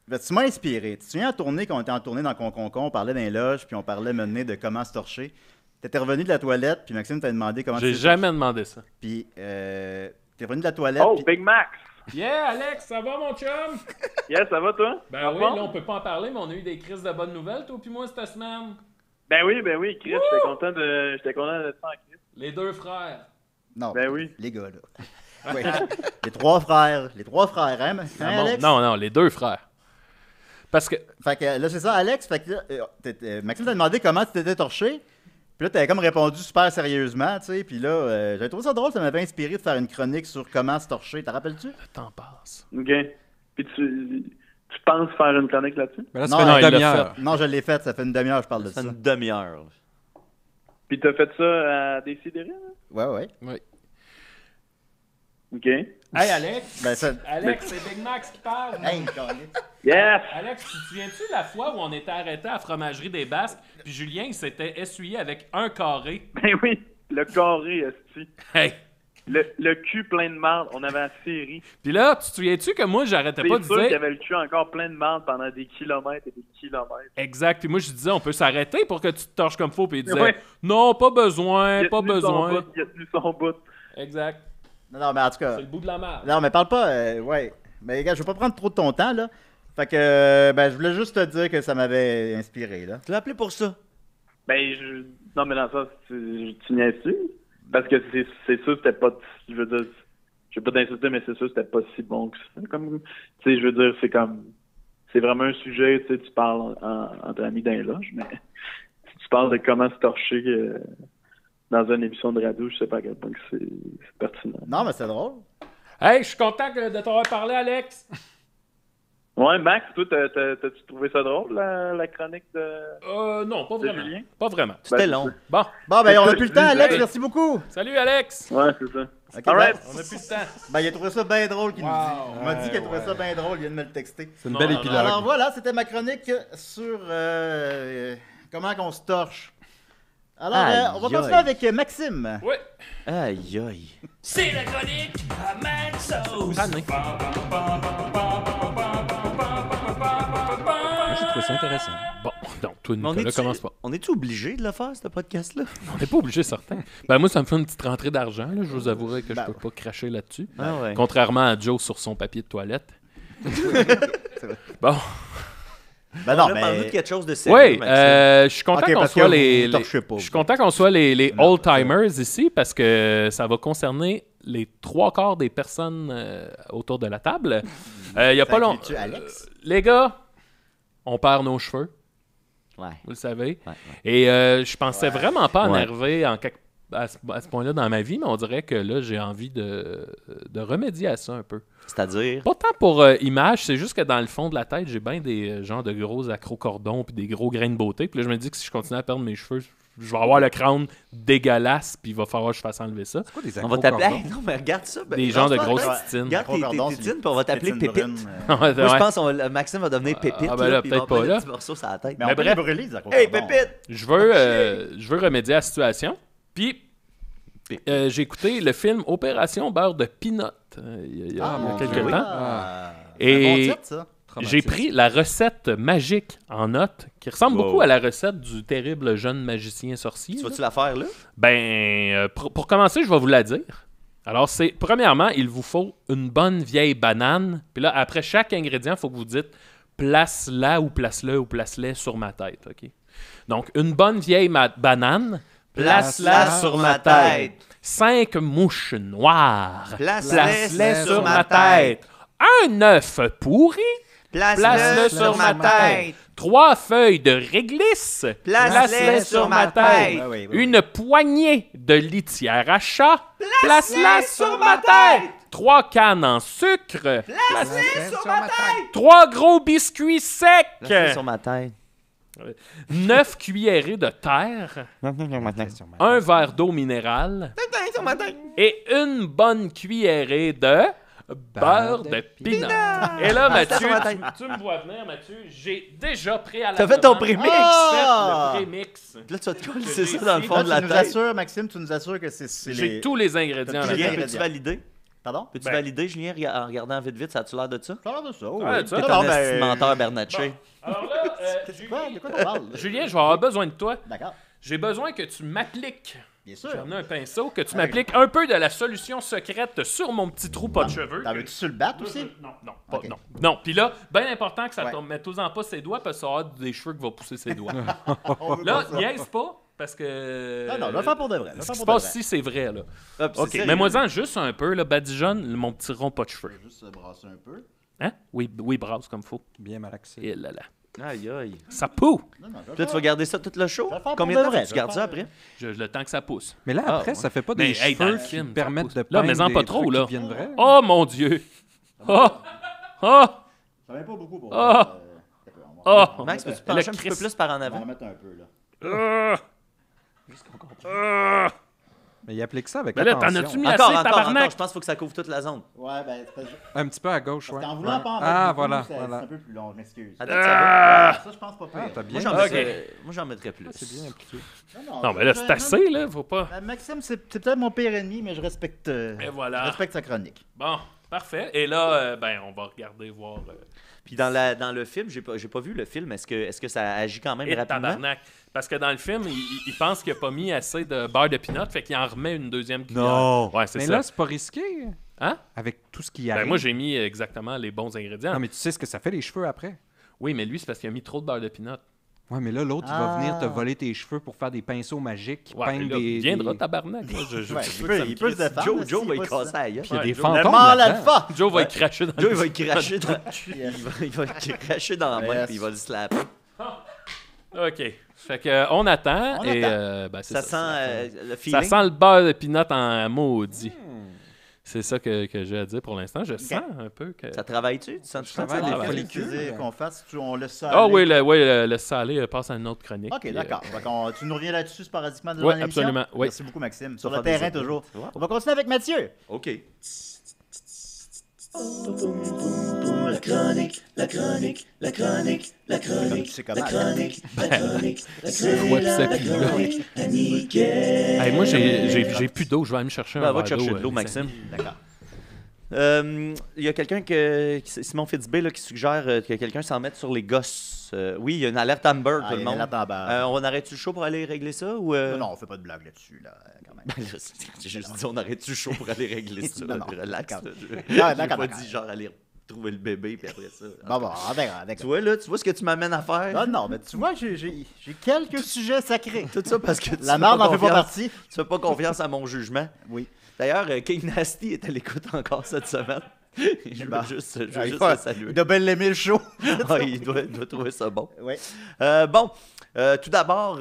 Ben, tu m'as inspiré. Tu te souviens en tournée, quand on était en tournée dans Concon, on parlait d'un loge, puis on parlait mener de comment se torcher. T'étais revenu de la toilette, puis Maxime t'a demandé comment J'ai tu t'es jamais demandé ça. torché. Puis, t'es revenu de la toilette. Oh, puis- Big Max! Yeah, Alex, ça va, mon chum? Yes, ça va, toi? Ben oui, bon? là, on peut pas en parler, mais on a eu des crises de bonnes nouvelles, toi puis moi, cette semaine. Ben oui, Chris, j'étais content de ça en Chris. Les deux frères. Non, Ben oui. les gars, là. Ouais. Les trois frères, hein, Ah, bon, Alex? non, les deux frères. Parce que, Fait que là, c'est ça, Alex. Fait que là, Maxime t'a demandé comment tu t'étais torché. Puis là, t'avais comme répondu super sérieusement, tu sais. Puis là, j'avais trouvé ça drôle, ça m'avait inspiré de faire une chronique sur comment se torcher. T'en rappelles-tu? le temps passe. OK. Puis tu penses faire une chronique là-dessus? Mais là, Non, ça non, fait il une l'a demi-heure. Non, je l'ai fait, ça fait une demi-heure que je parle de Ça ça. fait une demi-heure. Puis t'as fait ça à Décideret, là? Ouais. Oui. OK. Hey, Alex. Ben, ça. Alex, c'est Big Max qui parle. Hey, câlisse. Yes! Alex, tu te souviens-tu de la fois où on était arrêté à la fromagerie des Basques, puis Julien, il s'était essuyé avec un carré? Ben oui, le carré, esti. Hey! Le cul plein de marde, on avait la série. Puis là, tu te souviens-tu que moi, j'arrêtais C'est pas de sûr qu'il y dire... avait le cul encore plein de marde pendant des kilomètres et des kilomètres. Exact. Puis moi, je disais, on peut s'arrêter pour que tu te torches comme faut. Puis il disait, Ouais. non, pas besoin, Il a pas tenu son besoin. bout, il a tenu son bout. Exact. Non, mais en tout cas. C'est le bout de la merde. Non, mais parle pas. Ouais. Mais regarde, je vais pas prendre trop de ton temps, là. Fait que, je voulais juste te dire que ça m'avait inspiré, là. Tu l'as appelé pour ça. Non, mais dans ça, tu niaises-tu? Parce que c'est sûr que c'était pas... Je veux dire... Je vais pas t'insister, mais c'est sûr que c'était pas si bon que ça. Comme... Tu sais, je veux dire, c'est comme... C'est vraiment un sujet, tu sais, tu parles entre amis d'un loge, mais... Si tu parles de comment se torcher dans une émission de radio, je sais pas à quel point que c'est pertinent. Non, mais c'est drôle. Hey, je suis content de t'avoir parlé, Alex. Ouais, Max, toi, t'as-tu trouvé ça drôle, la chronique de... Non, pas vraiment. Julien? Pas vraiment. C'était Ben, long. Bon, Bon, ben, on a plus le temps, Alex. Hey. Merci beaucoup. salut, Alex. Ouais, c'est ça. Ok, All right. ben, On a plus le temps. Ben, il a trouvé ça bien drôle qu'il nous Wow. dit. Il m'a dit qu'il a trouvé ça bien drôle, il vient de me le texter. C'est une Non, belle non, non. épilogue. Alors voilà, c'était ma chronique sur comment qu'on se torche. Alors, Aïe, on va continuer aïe. avec Maxime. Ouais. Aïe, aïe. C'est la chronique à Maxos. Moi, j'ai trouvé ça intéressant. Bon, donc, toi, Mais Nicolas, commence pas. on est-tu obligé de le faire, ce podcast-là? On n'est pas obligé, certain. Ben, moi, ça me fait une petite rentrée d'argent. Là. Je vous avouerai que je Ben, peux pas cracher là-dessus. Ah ouais. Contrairement à Joe sur son papier de toilette. Bon. Ben non, Là, parle-nous de mais... quelque chose de sérieux, Oui, Maxime. je suis content Ok, qu'on parce soit que les... vous torchez pas, Je suis vous. content qu'on soit les Non, old-timers ici parce que ça va concerner les 3/4 des personnes autour de la table. Il y a pas longtemps... inclut-tu Alex? Les gars, on perd nos cheveux, Ouais. vous le savez. Ouais, ouais. Et je pensais vraiment pas en Ouais. arriver à ce point-là dans ma vie, mais on dirait que là, j'ai envie de remédier à ça un peu. C'est-à-dire... Pas tant pour image, c'est juste que dans le fond de la tête, j'ai bien des genres de gros acrocordons puis des gros grains de beauté. Puis là, je me dis que si je continue à perdre mes cheveux, je vais avoir le crâne dégueulasse puis il va falloir que je fasse enlever ça. C'est quoi des On va t'appeler... acrocordons? Hey, non, mais regarde ça. Ben, Des genres de lance-toi grosses la tête. titines. Regarde tes Acrocordons, c'est titines, puis on va t'appeler tétine Pépite. brune, Ouais, Moi, ouais. je pense que Maxime va devenir Pépite. ben là, puis il va peut-être pas, prendre là. un petit morceau sur la tête. Mais on Mais peut bref. les brûler, les acrocordons. Hey, Pépite! Je veux remédier à la situation. Puis, j'ai écouté le film Opération Beurre de Peanut il y a quelques oui. temps. Ah, Et- c'est un bon titre, ça. J'ai pris la recette magique en note qui ressemble Wow. beaucoup à la recette du terrible jeune magicien sorcier. Tu là. vas-tu la faire, là? Ben, pour commencer, je vais vous la dire. Alors, premièrement, il vous faut une bonne vieille banane. Puis là, après chaque ingrédient, il faut que vous dites place-la ou place-le ou place-les sur ma tête. OK? Donc, une bonne vieille banane, place-la sur ma tête. 5 mouches noires, Place-les sur ma tête. Un œuf pourri, place-le sur ma tête. 3 feuilles de réglisse, place-les sur ma tête. Ouais, ouais, ouais. Une poignée de litière à chat, place-la sur ma tête. 3 cannes en sucre, Place-les sur ma tête. 3 gros biscuits secs, Place-les sur ma tête. 9 cuillerées de terre, un verre d'eau minérale et une bonne cuillerée de beurre de peanut. Et là, Mathieu, sur ma tête. tu me vois venir, Mathieu, j'ai déjà préalablement T'as fait ton prémix? Ah! fait le prémix. Là, tu vas te coller ça dans le fond Là, de la tu nous tête. assures, Maxime, tu nous assures que c'est J'ai les... tous les ingrédients T'as tous les là-dedans. Julien, peux-tu ingrédients. valider? Pardon? Peux-tu Ben. valider, Julien, en regardant vite, ça a-tu l'air de ça? Ça a l'air de ça, oui. Ouais, ça. T'es Non, un ben, esti menteur, Bernatchez. Alors là, De quoi on parle? Julien, je vais avoir besoin de toi. D'accord. J'ai besoin que tu m'appliques. Bien J'ai sûr. amené un pinceau, que tu m'appliques un peu de la solution secrète sur mon petit trou pas de cheveux. T'en veux-tu sur le bat aussi? Non, non, pas, Ok. non. Non, puis là, bien important que ça Ouais. tombe. Mets-toi-en pas ses doigts parce que ça va avoir des cheveux qui vont pousser ses doigts. On veut Là, pas ça. niaise pas parce que. Non, non, le faire pour de vrai. le Ce faire qui se pour de passe vrai. ici, c'est vrai, là. Ah, puis Ok, c'est sérieux. mets-moi-en juste un peu, là, badigeonne, mon petit rond pas de cheveux. Juste se brasser un peu. Hein? Oui, oui, brasse comme faut. Bien malaxé. Et là là. Aïe, aïe. Ça poue! Non, non, je vais Puis là, faire. tu vas garder ça tout le show? Je vais le faire pour Combien de de temps vrai, tu je vais gardes le ça faire. après? Le temps que ça pousse. Mais là, Ah, après, ouais. ça fait pas Mais, des hey, dans cheveux le qui film, ça permettent pousse. de Là, peindre mais en pas des trop, trucs là. qui deviennent vrais. Oh mon Dieu! Oh! Oh! Ça va pas beaucoup pour... Ah! d'accord, on Oh! va Max, peux-tu Le pencher un petit peu Christ. plus par en on va avant? en mettre un peu, là. Ah! Ah! Mais il applique ça avec Mais là, attention. t'en as-tu mis Encore, assez, encore. tabarnak? Je pense qu'il faut que ça couvre toute la zone. Ouais, ben, c'est parce que- Un petit peu à gauche, parce ouais. qu'en voulant Ouais. pas en mettre Ah, beaucoup, voilà, c'est voilà. un peu plus long, je m'excuse. À date, ça va. Ça, je pense pas pire. Ah, t'as bien. Moi, j'en mettrais plus. C'est bien appliqué. Non, mais là, c'est assez, là. Faut pas. Maxime, c'est peut-être mon pire ennemi, mais je respecte, Et voilà. je respecte sa chronique. Bon, parfait. Et là, ben, on va regarder, voir. Puis dans le film, j'ai pas vu le film. Est-ce que ça agit quand même Et rapidement? tabarnak. Parce que dans le film, il pense qu'il a pas mis assez de beurre de pinot, fait qu'il en remet une deuxième cuillère. Non. Ouais, c'est Mais ça. là, c'est pas risqué. Hein? Avec tout ce qui Ben, arrive. moi, j'ai mis exactement les bons ingrédients. Non, mais tu sais ce que ça fait, les cheveux, après. Oui, mais lui, c'est parce qu'il a mis trop de beurre de pinot. Ouais, mais là, l'autre, il va venir te voler tes cheveux pour faire des pinceaux magiques qui Ouais, peignent mais là, des... il viendra, des- tabarnak. Moi, je Ouais, veux il que peut, ça me il peut se crisse. défendre. Joe s'il va y pas casser si- la gueule. Puis il y a Ouais, des Joe- Le fantômes mâle là-dedans. alpha! Joe va y cracher dans Joe, le il va y cracher dans... il va y cracher dans la main, Yes. puis il va le slapper. OK. Fait que, on attend. On et attend. ben, c'est Ça sent le ça feeling. sent le beurre de pinot en maudit. C'est ça que j'ai à dire pour l'instant. Je sens un peu que... Ça travaille-tu? Tu sens Je travaille les Ah, ben, follicules. qu'est-ce que tu veux qu'on fasse? On laisse ça Ah aller? oui, le salé passe à une autre chronique. Ok, Puis, d'accord. Fait qu'on- tu nous reviens là-dessus sporadiquement durant Ouais, l'émission? absolument, oui. Merci beaucoup, Maxime. Sur va le faire des terrain, updates. toujours. Ouais. On va continuer avec Mathieu. OK. Comme tu sais comment. froid de ça, puis là. Hey, moi, j'ai plus d'eau. Je vais aller me chercher Ben, un va te verre chercher d'eau. de l'eau, les Maxime. amis. D'accord. Il y a quelqu'un Simon Fitzbé là, qui suggère que quelqu'un s'en mette sur les gosses. Oui, il y a une alerte Amber, Ah, tout il le y a une monde. alerte en bas. On arrête-tu le show pour aller régler ça ou Non, on fait pas de blague là-dessus, là, quand même. Ben, là, j'ai juste dit on arrête-tu le show pour aller régler ça. Non, non, Relax. d'accord. là. Non, J'ai d'accord, pas d'accord. dit genre aller trouver le bébé puis après ça. Bon, on verra. Tu D'accord. vois là, tu vois ce que tu m'amènes à faire? Ah non, mais tu vois, j'ai quelques sujets sacrés. Tout ça parce que tu La fais merde n'en fait pas confiance- partie. Tu fais pas confiance à mon jugement. Oui. D'ailleurs, King Nasty est à l'écoute encore cette semaine. Je veux Bon. juste, Ah, le il saluer. doit bien l'aimer le show. Ah, il doit trouver ça bon. Oui. Bon, tout d'abord,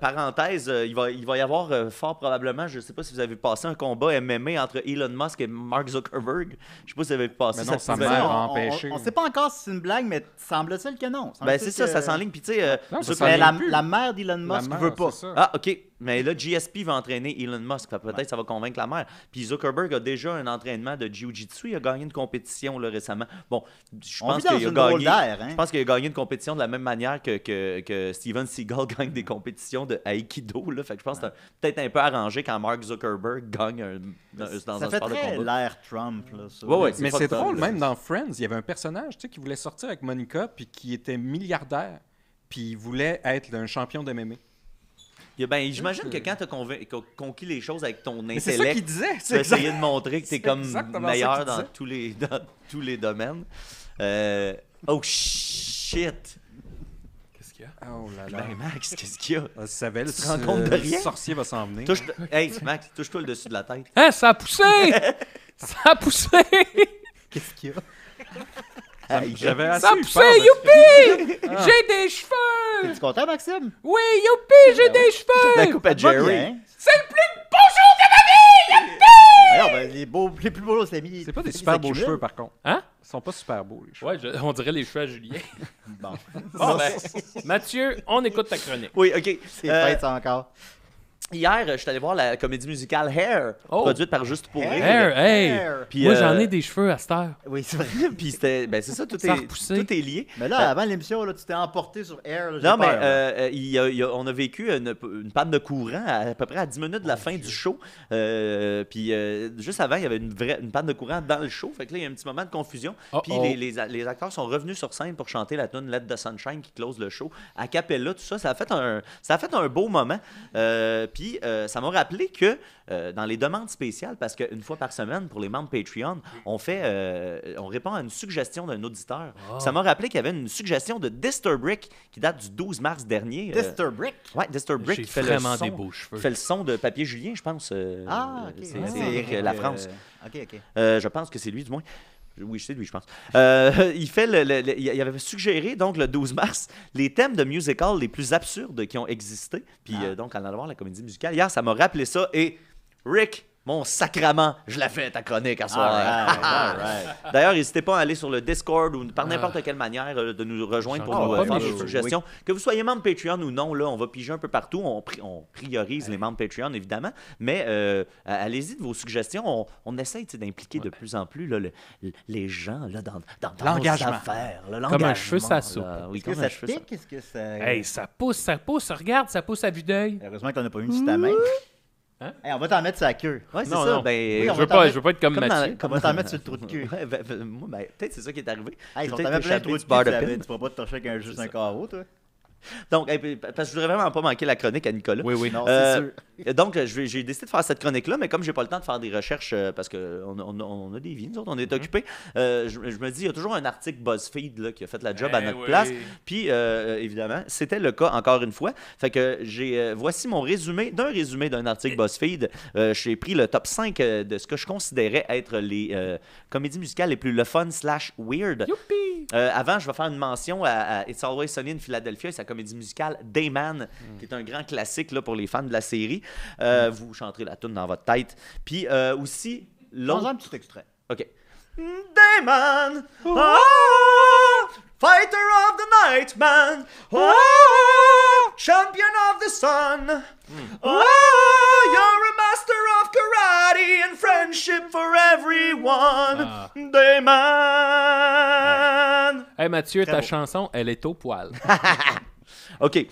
parenthèse, il va y avoir fort probablement, je ne sais pas si vous avez passé un combat MMA entre Elon Musk et Mark Zuckerberg. Je ne sais pas si vous avez passé Mais non, cette sa nouvelle. mère a On empêché. ne sait pas encore si c'est une blague, mais semble-t-il que non. Ben, Semble-t-il c'est ça, que- ça s'enligne. Puis, tu sais, Non, ça Mais s'enligne plus. la mère d'Elon La Musk mère, veut pas. c'est ça. ah, OK. Mais là, GSP va entraîner Elon Musk. Fait que peut-être ça va convaincre la mère. Puis Zuckerberg a déjà un entraînement de Jiu-Jitsu. Il a gagné une compétition là, récemment. Bon, je On pense vit dans qu'il a une drôle gagné. d'air, hein? Je pense qu'il a gagné une compétition de la même manière que Steven Seagal gagne des compétitions de Aikido. Là. Fait que je pense que c'est peut-être un peu arrangé quand Mark Zuckerberg gagne dans Ça un fait sport de très combat. l'air Trump, là, ça. Ouais, ouais, Mais pas c'est de drôle, là. même dans Friends, il y avait un personnage tu sais, qui voulait sortir avec Monica puis qui était milliardaire puis il voulait être un champion de MMA. J'imagine que quand tu as conquis les choses avec ton Mais c'est ça qu'il intellect, disait. tu c'est vas exact- essayer de montrer que tu es c'est comme exactement ça meilleur qu'il dans disait. tous les domaines. Oh shit! Qu'est-ce qu'il y a? Oh là là. Ben Max, qu'est-ce qu'il y a? Ah, ça va, Tu te rends compte de rien? Le sorcier va s'en venir. Hey Max, touche-toi le dessus de la tête. Hein, ça a poussé! Ça a poussé! Qu'est-ce qu'il y a? Hey, J'avais assez Ça a eu poussé, peur de- youpi! J'ai des cheveux! Es-tu content, Maxime? Oui, youpi, j'ai des cheveux! la coupe à Ça va Jerry. bien. C'est le plus bonjour de ma vie! Alors, ben, les plus beaux, c'est mis. C'est pas des super beaux cheveux, par contre. Hein? Ils sont pas super beaux, les cheveux. Ouais, on dirait les cheveux à Julien. Bon, Bon, ben, Mathieu, on écoute ta chronique. Oui, ok. c'est fait, ça encore. Hier, je suis allé voir la comédie musicale Hair, Oh. produite par Juste pour rire. Hair, hey! Hair. Puis, Moi, j'en ai des cheveux à cette heure. Oui, c'est vrai. Puis c'était, ben c'est ça, tout Ça a est repoussé. tout est lié. Mais là, avant l'émission, là, tu t'es emporté sur Air. Là, j'ai Non, mais peur, là. on a vécu une panne de courant à peu près à 10 minutes de la fin du show. Puis juste avant, il y avait une panne de courant dans le show. Fait que là, il y a un petit moment de confusion. Puis les acteurs sont revenus sur scène pour chanter la tune Let the Sunshine qui close le show. A cappella, tout ça, ça a fait un beau moment. Puis ça m'a rappelé que dans les demandes spéciales, parce qu'une fois par semaine, pour les membres Patreon, on répond à une suggestion d'un auditeur. Ça m'a rappelé qu'il y avait une suggestion de Disturbrick qui date du 12 mars dernier. Disturbrick. Ouais, Disturbrick J'ai qui fait vraiment le son, des beaux cheveux. qui fait le son de Papier Julien, je pense. Ah, ok. C'est Ah, Eric La France. Ok, ok. Je pense que c'est lui, du moins. Oui, c'est lui, je pense. Il avait suggéré, donc, le 12 mars, les thèmes de musical les plus absurdes qui ont existé. Puis, donc, en allant voir la comédie musicale, hier, ça m'a rappelé ça. Et, Rick, Mon sacrament, je la fais ta chronique à soir. Alright. D'ailleurs, n'hésitez pas à aller sur le Discord ou par n'importe quelle manière de nous rejoindre pour J'en nous ai pas faire mis des le- suggestions. Que vous soyez membre Patreon ou non, là, on va piger un peu partout. On priorise les membres Patreon, évidemment. Mais allez-y de vos suggestions. On essaye d'impliquer de plus en plus là, les gens là, dans L'engagement. nos affaires. Là, Comme un cheveu sa soupe. là. Oui, Est-ce que comme ça un cheveu sa- pique? Est-ce que ça... Hey, ça pousse. Regarde, ça pousse à vue d'œil. Heureusement que t'en as pas une sur ta main. Hein? Hey, on va t'en mettre sur la queue. Ouais, c'est Non, ça. non. Ben, Oui, on Je va veux t'en pas, mettre- je veux pas être comme comme dans- Mathieu. On va t'en mettre sur le trou de cul. Ouais, moi, peut-être c'est ça qui est arrivé. Hey, J'ai on peut-être t'en met plein de échappé trous de du cul, bar de tu pin. pourras pas te torcher avec juste un carreau, toi. Donc, parce que je voudrais vraiment pas manquer la chronique à Nicolas. Oui, oui. Non, Euh, c'est sûr. Donc, j'ai décidé de faire cette chronique-là, mais comme j'ai pas le temps de faire des recherches, parce qu'on a des vies, nous autres, on est occupés, je me dis, il y a toujours un article BuzzFeed là, qui a fait la job à Eh notre oui. place. Puis, évidemment, c'était le cas encore une fois. Fait que voici mon résumé d'un article BuzzFeed. J'ai pris le top 5 de ce que je considérais être les comédies musicales les plus le fun / weird. Avant, je vais faire une mention à It's Always Sunny in Philadelphia et sa comédie musicale Dayman, qui est un grand classique là, pour les fans de la série. Vous chanterez la tune dans votre tête. Puis aussi, Dans l'autre... un petit extrait. OK. Dayman, oh, fighter of the night, man. Oh, champion of the sun. Oh, you're a master of karate and friendship for everyone. Dayman. Hey Mathieu, ta beau. chanson, elle est au poil. OK. Puis,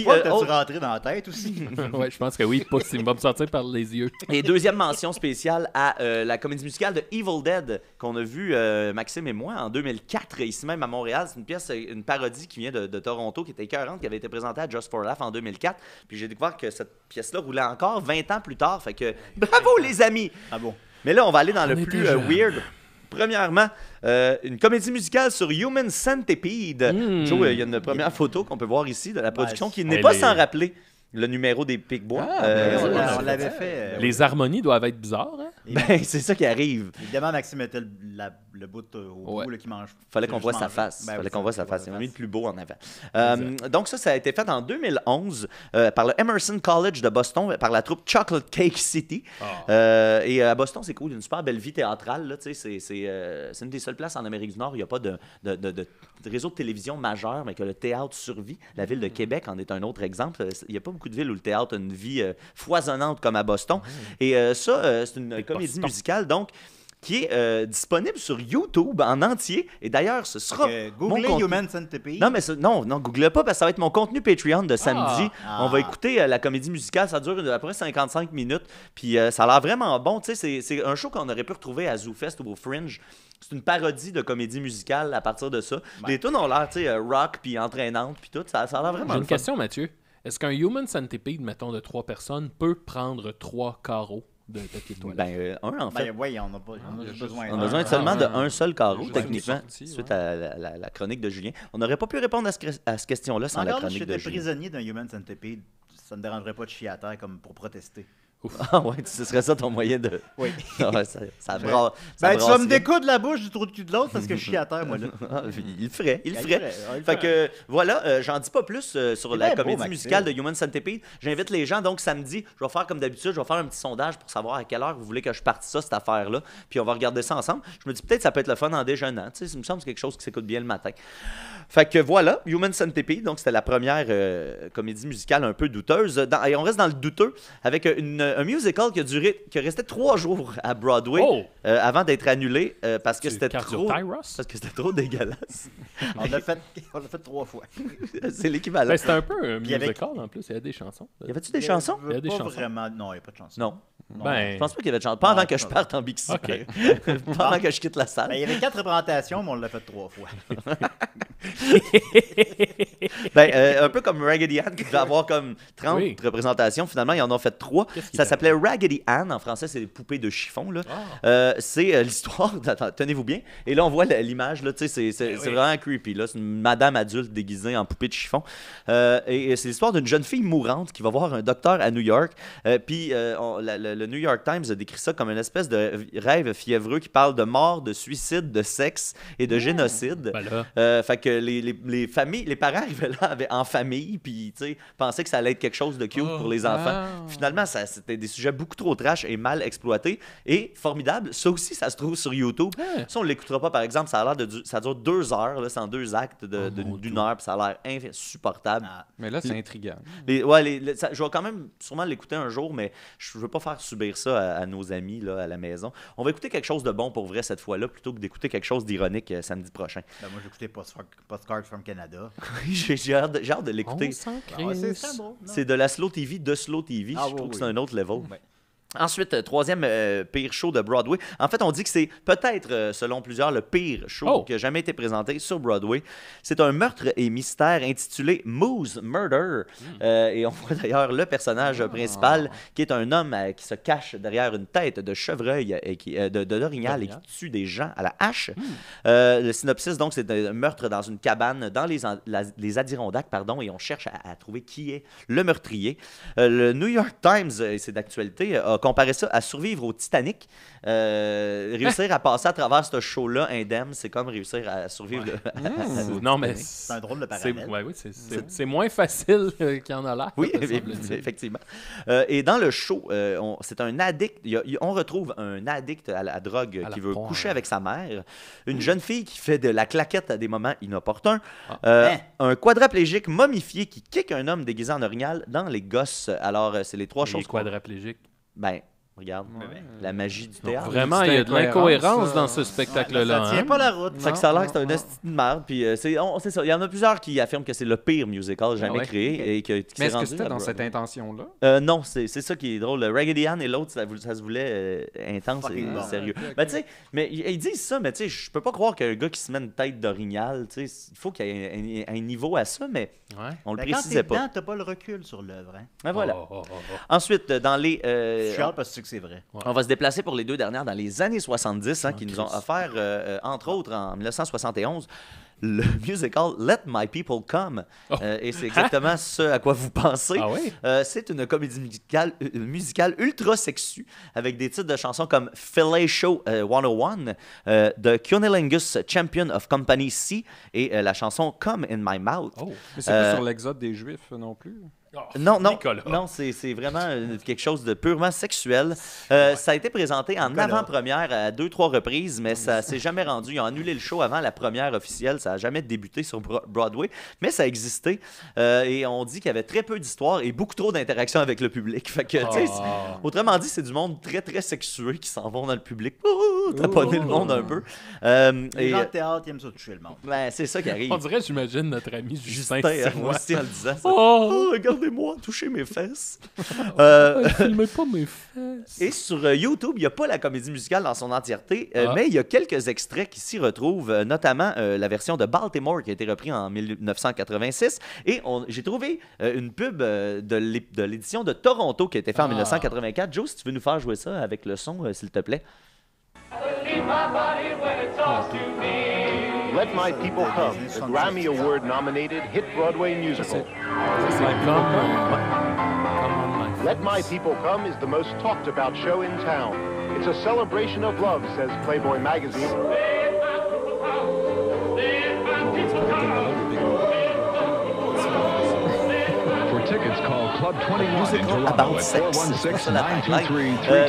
T'as-tu oh, rentré dans la tête aussi? Ouais, je pense que oui. Il va me sortir par les yeux. et deuxième mention spéciale à la comédie musicale de Evil Dead qu'on a vu, Maxime et moi, en 2004, ici même à Montréal. C'est une parodie qui vient de Toronto, qui était écœurante, qui avait été présentée à Just for Laugh en 2004. Puis j'ai découvert que cette pièce-là roulait encore 20 ans plus tard. Fait que bravo les amis! Ah bon? Mais là, on va aller dans le était plus jeunes. weird. Premièrement, une comédie musicale sur Human Centipede. Joe, il y a une première photo qu'on peut voir ici de la production qui n'est elle pas est- sans rappeler le numéro des Picbois. On l'avait fait. Les harmonies doivent être bizarres, hein? Ben, c'est ça qui arrive. Évidemment, Maxime mettait le bout au Ouais. bout là, qui mange. Fallait qui qu'on voit juste sa manger. face. Ben Fallait oui, qu'on voit sa faut face. voir Il m'a mis le face. plus beau en avant. Donc ça a été fait en 2011 par le Emerson College de Boston, par la troupe Chocolate Cake City. Et à Boston, c'est cool. Il y a une super belle vie théâtrale. Là, c'est une des seules places en Amérique du Nord où il n'y a pas de réseau de télévision majeur, mais que le théâtre survit. La ville de Québec en est un autre exemple. Il n'y a pas beaucoup de villes où le théâtre a une vie foisonnante comme à Boston. Et c'est une comédie musicale, donc, qui est disponible sur YouTube en entier. Et d'ailleurs, ce sera mon Googlez contenu. Human Centipede. Non, mais non, google pas parce que ça va être mon contenu Patreon de samedi. Ah. On va écouter la comédie musicale. Ça dure à peu près 55 minutes. Puis ça a l'air vraiment bon. Tu sais, c'est un show qu'on aurait pu retrouver à ZooFest ou au Fringe. C'est une parodie de comédie musicale à partir de ça. Les tunes ont l'air, tu sais, rock puis entraînantes puis tout. Ça a l'air vraiment J'ai le une fun. question, Mathieu. Est-ce qu'un Human Centipede, mettons, de 3 personnes, peut prendre 3 carreaux de papier toilette? Ben, un en fait. Ben oui, on a juste besoin. On a besoin seulement Ah, d'un seul carreau, Juste techniquement, une sortie, suite à la chronique de Julien. On n'aurait pas pu répondre à cette question-là sans la Encore, si chronique de j'étais Julien. prisonnier d'un Human Centipede, ça me dérangerait pas de chier à terre comme pour protester. Ah ouais, ce serait ça ton moyen de... Oui. Ah ouais, ça Ben, tu brasse vas me bien. découdre la bouche du trou de cul de l'autre parce que je chie à terre, moi, là. Ah, il le ferait, il le Il ferait. ferait, il le Fait ferait. que voilà, j'en dis pas plus sur la bien beau, comédie Maxime. musicale de Human Centipede. J'invite les gens, donc samedi, je vais faire comme d'habitude, je vais faire un petit sondage pour savoir à quelle heure vous voulez que je parte ça, cette affaire-là. Puis on va regarder ça ensemble. Je me dis peut-être ça peut être le fun en déjeunant. Tu sais, ça me semble que c'est quelque chose qui s'écoute bien le matin. Fait que voilà, Human Centipede, donc c'était la première comédie musicale un peu douteuse. Et on reste dans le douteux avec un musical qui a resté 3 jours à Broadway Oh! avant d'être annulé parce que C'est c'était Cardio trop... Tyros? Parce que c'était trop dégueulasse. On l'a fait 3 fois. C'est l'équivalent. Ben, c'est un peu un Puis avec- musical, en plus. Il y a des chansons. Y avait-tu des chansons? Il y a des Pas chansons. vraiment. Non, il n'y a pas de chansons. Non. Ben, Je pense pas qu'il y avait de chansons. Pas Non, avant que non, je non. parte en Bixi. OK. Pas avant que je quitte la Ben, salle. il y avait 4 représentations, mais on l'a fait 3 fois. Un peu comme Raggedy Ann qui devait avoir comme 30 Oui. représentations. Finalement, ils en ont fait 3. Qu'est-ce qui Ça est s'appelait Raggedy Ann. En français, c'est des poupées de chiffon. Là. C'est l'histoire. Attends, tenez-vous bien. Et là, on voit l'image. Là, c'est vraiment creepy. Là. C'est une madame adulte déguisée en poupée de chiffon. Et c'est l'histoire d'une jeune fille mourante qui va voir un docteur à New York. Puis le le New York Times a décrit ça comme une espèce de rêve fiévreux qui parle de mort, de suicide, de sexe et de génocide. Fait que les familles, les parents arrivaient là en famille, puis pensaient que ça allait être quelque chose de cute pour les enfants. Finalement, c'était des sujets beaucoup trop trash et mal exploités. Et formidable, ça aussi, ça se trouve sur YouTube. Ça, on ne l'écoutera pas, par exemple. Ça a l'air ça dure 2 heures. Là, c'est en 2 actes d'une heure, puis ça a l'air insupportable. Mais là, c'est intriguant. Je vais quand même sûrement l'écouter un jour, mais je ne veux pas faire subir ça à nos amis là, à la maison. On va écouter quelque chose de bon pour vrai cette fois-là, plutôt que d'écouter quelque chose d'ironique samedi prochain. Moi, j'ai écouté Postcard from Canada. J'ai hâte de l'écouter. C'est de la Slow TV, de Slow TV. Je trouve que c'est un autre level. Ensuite, troisième pire show de Broadway. En fait, on dit que c'est peut-être, selon plusieurs, le pire show qui a jamais été présenté sur Broadway. C'est un meurtre et mystère intitulé Moose Murder. Et on voit d'ailleurs le personnage principal, qui est un homme qui se cache derrière une tête de chevreuil et d'orignal et qui tue des gens à la hache. Le synopsis, donc, c'est un meurtre dans une cabane dans les Adirondacks, et on cherche à trouver qui est le meurtrier. Le New York Times, et c'est d'actualité, a comparé ça à survivre au Titanic. Réussir à passer à travers ce show-là indemne, c'est comme réussir à survivre. Non, mais c'est un drôle de parallèle. C'est moins facile qu'il en a l'air. Oui, effectivement. Et dans le show, c'est un addict. On retrouve un addict à la drogue qui veut coucher avec sa mère, une jeune fille qui fait de la claquette à des moments inopportuns, un quadriplégique momifié qui kick un homme déguisé en orignal dans les gosses. Alors, c'est les 3 choses. Quadriplégique. Regarde, la magie du théâtre. Vraiment, il y a de l'incohérence dans ce spectacle-là. Ça tient pas la route. Ça a l'air que c'est un esti de merde. Puis c'est ça. Il y en a plusieurs qui affirment que c'est le pire musical jamais créé. Et qui mais est-ce que c'était dans cette intention-là? Non, c'est ça qui est drôle. Raggedy Ann et l'autre, ça se voulait intense et sérieux. Mais ils disent ça, mais je peux pas croire qu'un gars qui se met une tête d'orignal, il faut qu'il y ait un niveau à ça, mais on le précisait pas. Quand t'as pas le recul sur l'œuvre. Voilà. Ensuite, dans les... Je suis hâte parce que c'est vrai. On va se déplacer pour les 2 dernières dans les années 70, qui nous ont offert, entre autres, en 1971, le musical Let My People Come. Et c'est exactement ce à quoi vous pensez. C'est une comédie musicale ultra sexue, avec des titres de chansons comme Fellatio 101, The Cunnilingus Champion of Company C et la chanson Come in My Mouth. Mais c'est pas sur l'exode des Juifs non plus? Non, c'est vraiment quelque chose de purement sexuel. Ça a été présenté en avant-première à 2-3 reprises, mais ça s'est jamais rendu. Ils ont annulé le show avant la première officielle. Ça n'a jamais débuté sur Broadway, mais ça existait. Et on dit qu'il y avait très peu d'histoire et beaucoup trop d'interactions avec le public. Fait que, autrement dit, c'est du monde très, très sexué qui s'en vont dans le public. Taponner le monde un peu. Les gens de théâtre, ils aiment ça toucher le monde. C'est ça qui arrive. On dirait, j'imagine, notre ami Justin. Moi aussi, en le disant ça. Regardez-moi toucher mes fesses. Filmez pas mes fesses. Et sur YouTube, il n'y a pas la comédie musicale dans son entièreté, mais il y a quelques extraits qui s'y retrouvent, notamment la version de Baltimore qui a été reprise en 1986. Et j'ai trouvé une pub de l'édition de Toronto qui a été faite en 1984. Joe, si tu veux nous faire jouer ça avec le son, s'il te plaît. Let My People Come, the Grammy Award-nominated hit Broadway musical. Let My People Come is the most talked-about show in town. It's a celebration of love, says Playboy magazine. Musical about sex.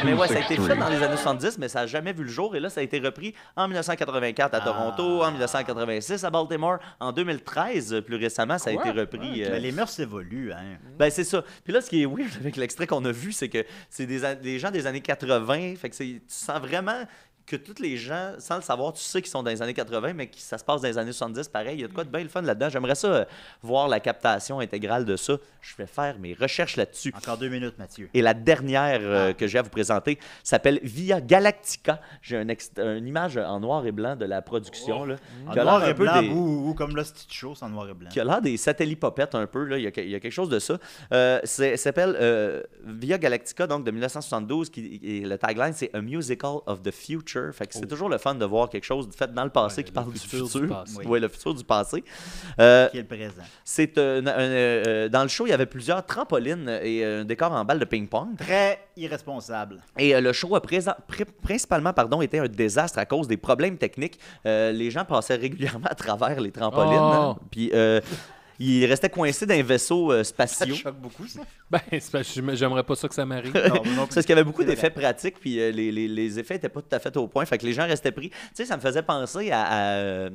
Mais ouais, ça a été fait dans les années 70, mais ça n'a jamais vu le jour. Et là, ça a été repris en 1984 à Toronto, en 1986 à Baltimore, en 2013, plus récemment, ça a été repris. Mais les mœurs évoluent, hein. C'est ça. Puis là, ce qui est weird avec l'extrait qu'on a vu, c'est que c'est des gens des années 80. Fait que tu sens vraiment que tous les gens, sans le savoir, tu sais qu'ils sont dans les années 80, mais que ça se passe dans les années 70, pareil. Il y a de quoi de bien le fun là-dedans. J'aimerais ça voir la captation intégrale de ça. Je vais faire mes recherches là-dessus. Encore 2 minutes, Mathieu. Et la dernière que j'ai à vous présenter s'appelle Via Galactica. J'ai une image en noir et blanc de la production. Là, en noir et blanc, ou comme le Stitch Show, c'est en noir et blanc. Qui a l'air des satellipopettes un peu. Là. Il y a quelque chose de ça. Ça s'appelle Via Galactica, donc de 1972. Et le tagline, c'est A Musical of the Future. future. Fait que c'est toujours le fun de voir quelque chose fait dans le passé qui parle du futur. Oui, le futur du passé. Qui est le présent. C'est dans le show, il y avait plusieurs trampolines et un décor en balle de ping-pong. Très irresponsable. Et le show a principalement été un désastre à cause des problèmes techniques. Les gens passaient régulièrement à travers les trampolines. Hein, puis ils restaient coincés dans un vaisseau spatiaux. Ça choque beaucoup, ça. Ben, j'aimerais pas ça que ça m'arrive. C'est parce qu'il y avait beaucoup d'effets pratiques, puis les effets n'étaient pas tout à fait au point. Fait que les gens restaient pris. Tu sais, ça me faisait penser à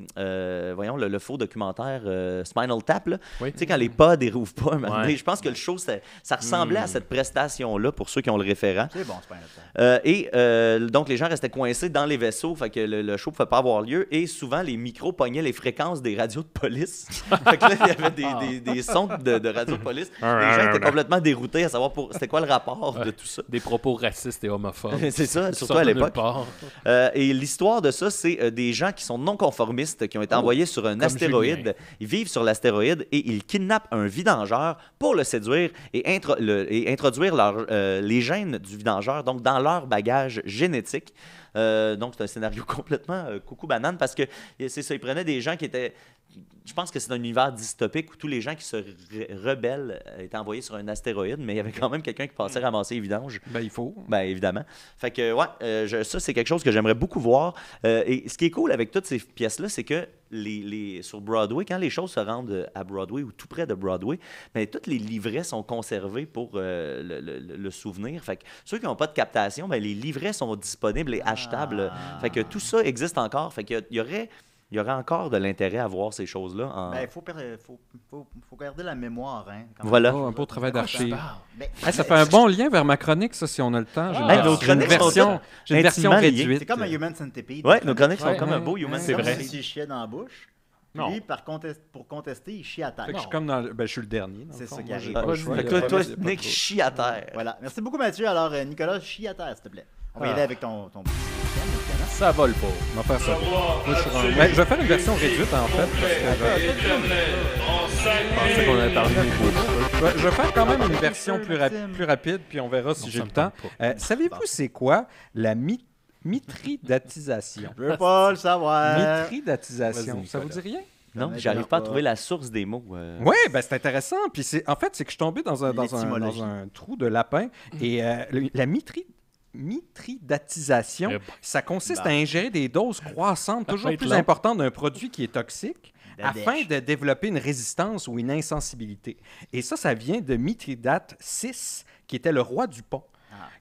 voyons, le faux documentaire Spinal Tap. Tu sais, quand les pods ne rouvrent pas un moment donné. Je pense que le show, ça ressemblait à cette prestation-là, pour ceux qui ont le référent. C'est bon, Spinal Tap. Donc, les gens restaient coincés dans les vaisseaux, fait que le show ne pouvait pas avoir lieu. Et souvent, les micros pognaient les fréquences des radios de police. Fait que là, il y avait des sons de radios de police. Les gens étaient complètement déroutés à savoir c'était quoi le rapport de tout ça. Des propos racistes et homophobes. C'est ça, surtout à l'époque. Et l'histoire de ça, c'est des gens qui sont non-conformistes, qui ont été envoyés sur un astéroïde. Julien. Ils vivent sur l'astéroïde et ils kidnappent un vidangeur pour le séduire et introduire les gènes du vidangeur donc dans leur bagage génétique. Donc, c'est un scénario complètement coucou banane parce que c'est ça, ils prenaient des gens qui étaient... Je pense que c'est un univers dystopique où tous les gens qui se rebellent étaient envoyés sur un astéroïde, mais il y avait quand même quelqu'un qui passait ramasser les vidanges. Ben, il faut. Ben, évidemment. Fait que, ouais, ça, c'est quelque chose que j'aimerais beaucoup voir. Et ce qui est cool avec toutes ces pièces-là, c'est que sur Broadway, quand les choses se rendent à Broadway ou tout près de Broadway, ben, tous les livrets sont conservés pour le souvenir. Fait que ceux qui n'ont pas de captation, ben, les livrets sont disponibles et achetables. Fait que tout ça existe encore. Fait qu'il y aurait encore de l'intérêt à voir ces choses-là. Ben, faut garder la mémoire. Hein, voilà. Un beau travail d'archives. Ça fait un bon lien vers ma chronique, ça, si on a le temps. J'ai une version réduite. C'est comme un Human Centipede. Oui, nos chroniques sont comme un beau Human Centipede. C'est vrai. S'il chiait dans la bouche. Lui, pour contester, il chie à terre. Je suis le dernier. C'est ça qui arrive. Toi, Nick, chie à terre. Voilà. Merci beaucoup, Mathieu. Alors, Nicolas, chie à terre, s'il te plaît. On va y aller avec ton... Ça vole pas. On va faire ça. Je vais faire une version réduite, en fait. Parce que je pensais qu'on avait parlé beaucoup. Je vais faire quand même une version plus rapide, puis on verra si j'ai le temps. Savez-vous c'est quoi la mitridatisation? Je veux pas le savoir. Mitridatisation. Ça vous dit rien? Non, j'arrive pas à trouver la source des mots. Oui, ben c'est intéressant. Puis en fait, c'est que je suis tombé dans un trou de lapin. Et la mitridatisation, ça consiste à ingérer des doses croissantes, toujours plus importantes d'un produit qui est toxique, afin de développer une résistance ou une insensibilité. Et ça vient de Mithridate VI, qui était le roi du pont.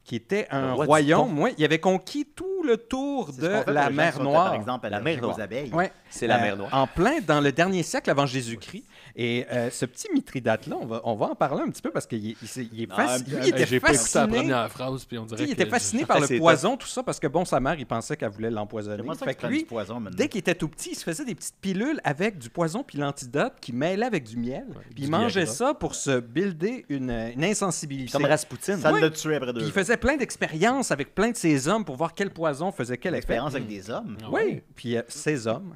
Qui était un royaume, il avait conquis tout le tour de la mer Noire. Par exemple, la mer Noire. Ouais. C'est la mer Noire. En plein dans le dernier siècle avant Jésus-Christ. Et ce petit Mithridate-là, on va en parler un petit peu parce qu'il était fasciné. J'ai pas écouté la première phrase, puis on dirait il était fasciné par le poison, tout ça, parce que sa mère, il pensait qu'elle voulait l'empoisonner. Fait que lui, dès qu'il était tout petit, il se faisait des petites pilules avec du poison puis l'antidote qu'il mêlait avec du miel. Puis il mangeait ça pour se builder une insensibilité. Comme Rasputin. Ça l'a tué après 2 jours. Il faisait plein d'expériences avec plein de ses hommes pour voir quel poison faisait quel effet. Expérience avec des hommes? Oui. Puis ces hommes,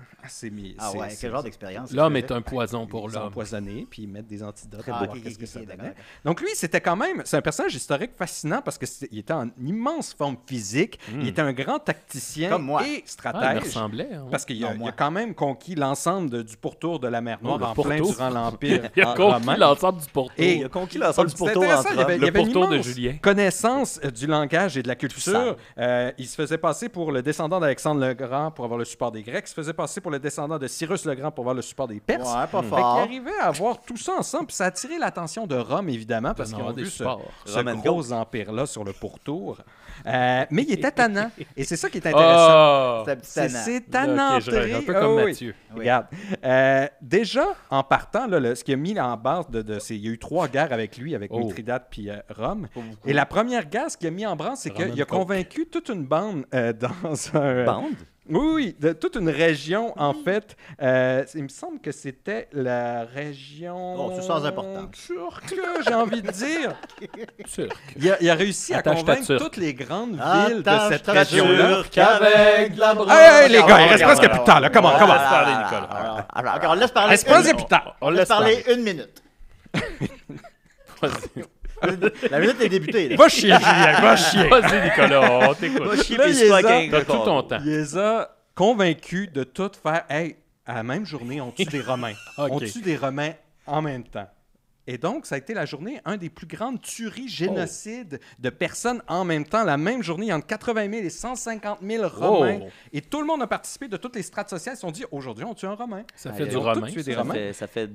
quel genre d'expérience? L'homme est un poison pour l'homme. Empoisonné, puis ils mettent des antidotes pour voir qu'est-ce que ça donnait. Donc lui, c'était quand même... C'est un personnage historique fascinant parce qu'il était en immense forme physique. Il était un grand tacticien et stratège. Il me ressemblait. Parce qu'il a quand même conquis l'ensemble du pourtour de la mer Noire en plein durant l'Empire Il a conquis l'ensemble du pourtour. Il a conquis l'ensemble du pourtour. Le pourtour de Julien. Connaissance du langage et de la culture. Il se faisait passer pour le descendant d'Alexandre le Grand pour avoir le support des Grecs. Il se faisait passer pour le descendant de Cyrus le Grand pour avoir le support des Perses. Ouais, pas fort. Il arrivait à avoir tout ça ensemble. Puis ça a attiré l'attention de Rome, évidemment, parce qu'ils ont vu ce gros empire-là sur le pourtour. Mais il était tannant. Et c'est ça qui est intéressant. C'est tannant. Un peu comme Mathieu. Regarde. Déjà, en partant, ce qui a mis en base il y a eu 3 guerres avec lui, avec Mithridate puis Rome. Et la première guerre, ce qui a mis en branle, c'est qu'il a convaincu toute une bande dans un... Bande? Oui, de toute une région, en fait. Il me semble que c'était la région... c'est sans importance. Turque, j'ai envie de dire. Il a réussi à convaincre toutes les grandes villes de cette région-là. Avec la Hey, les gars, il reste presque plus de temps, là. Comment? Laisse parler, Nicolas. On laisse parler. On laisse parler 1 minute. La minute est débutée. là. Va chier, Julien, va chier. Vas-y, Nicolas, on t'écoute. Va chier, Là, puis il c'est les pas a- qu'un T'as tout record. ton temps. Il les a convaincus de tout faire. Hey, à la même journée, on tue des Romains. Ok. On tue des Romains en même temps. Et donc, ça a été la journée, un des plus grandes tueries, génocides de personnes en même temps. La même journée, il y a entre 80 000 et 150 000 Romains. Oh. Et tout le monde a participé de toutes les strates sociales. Ils se sont dit, aujourd'hui, on tue un Romain. Ça Ah, fait ils du ont tous romain. tué des ça. Romains. Ça fait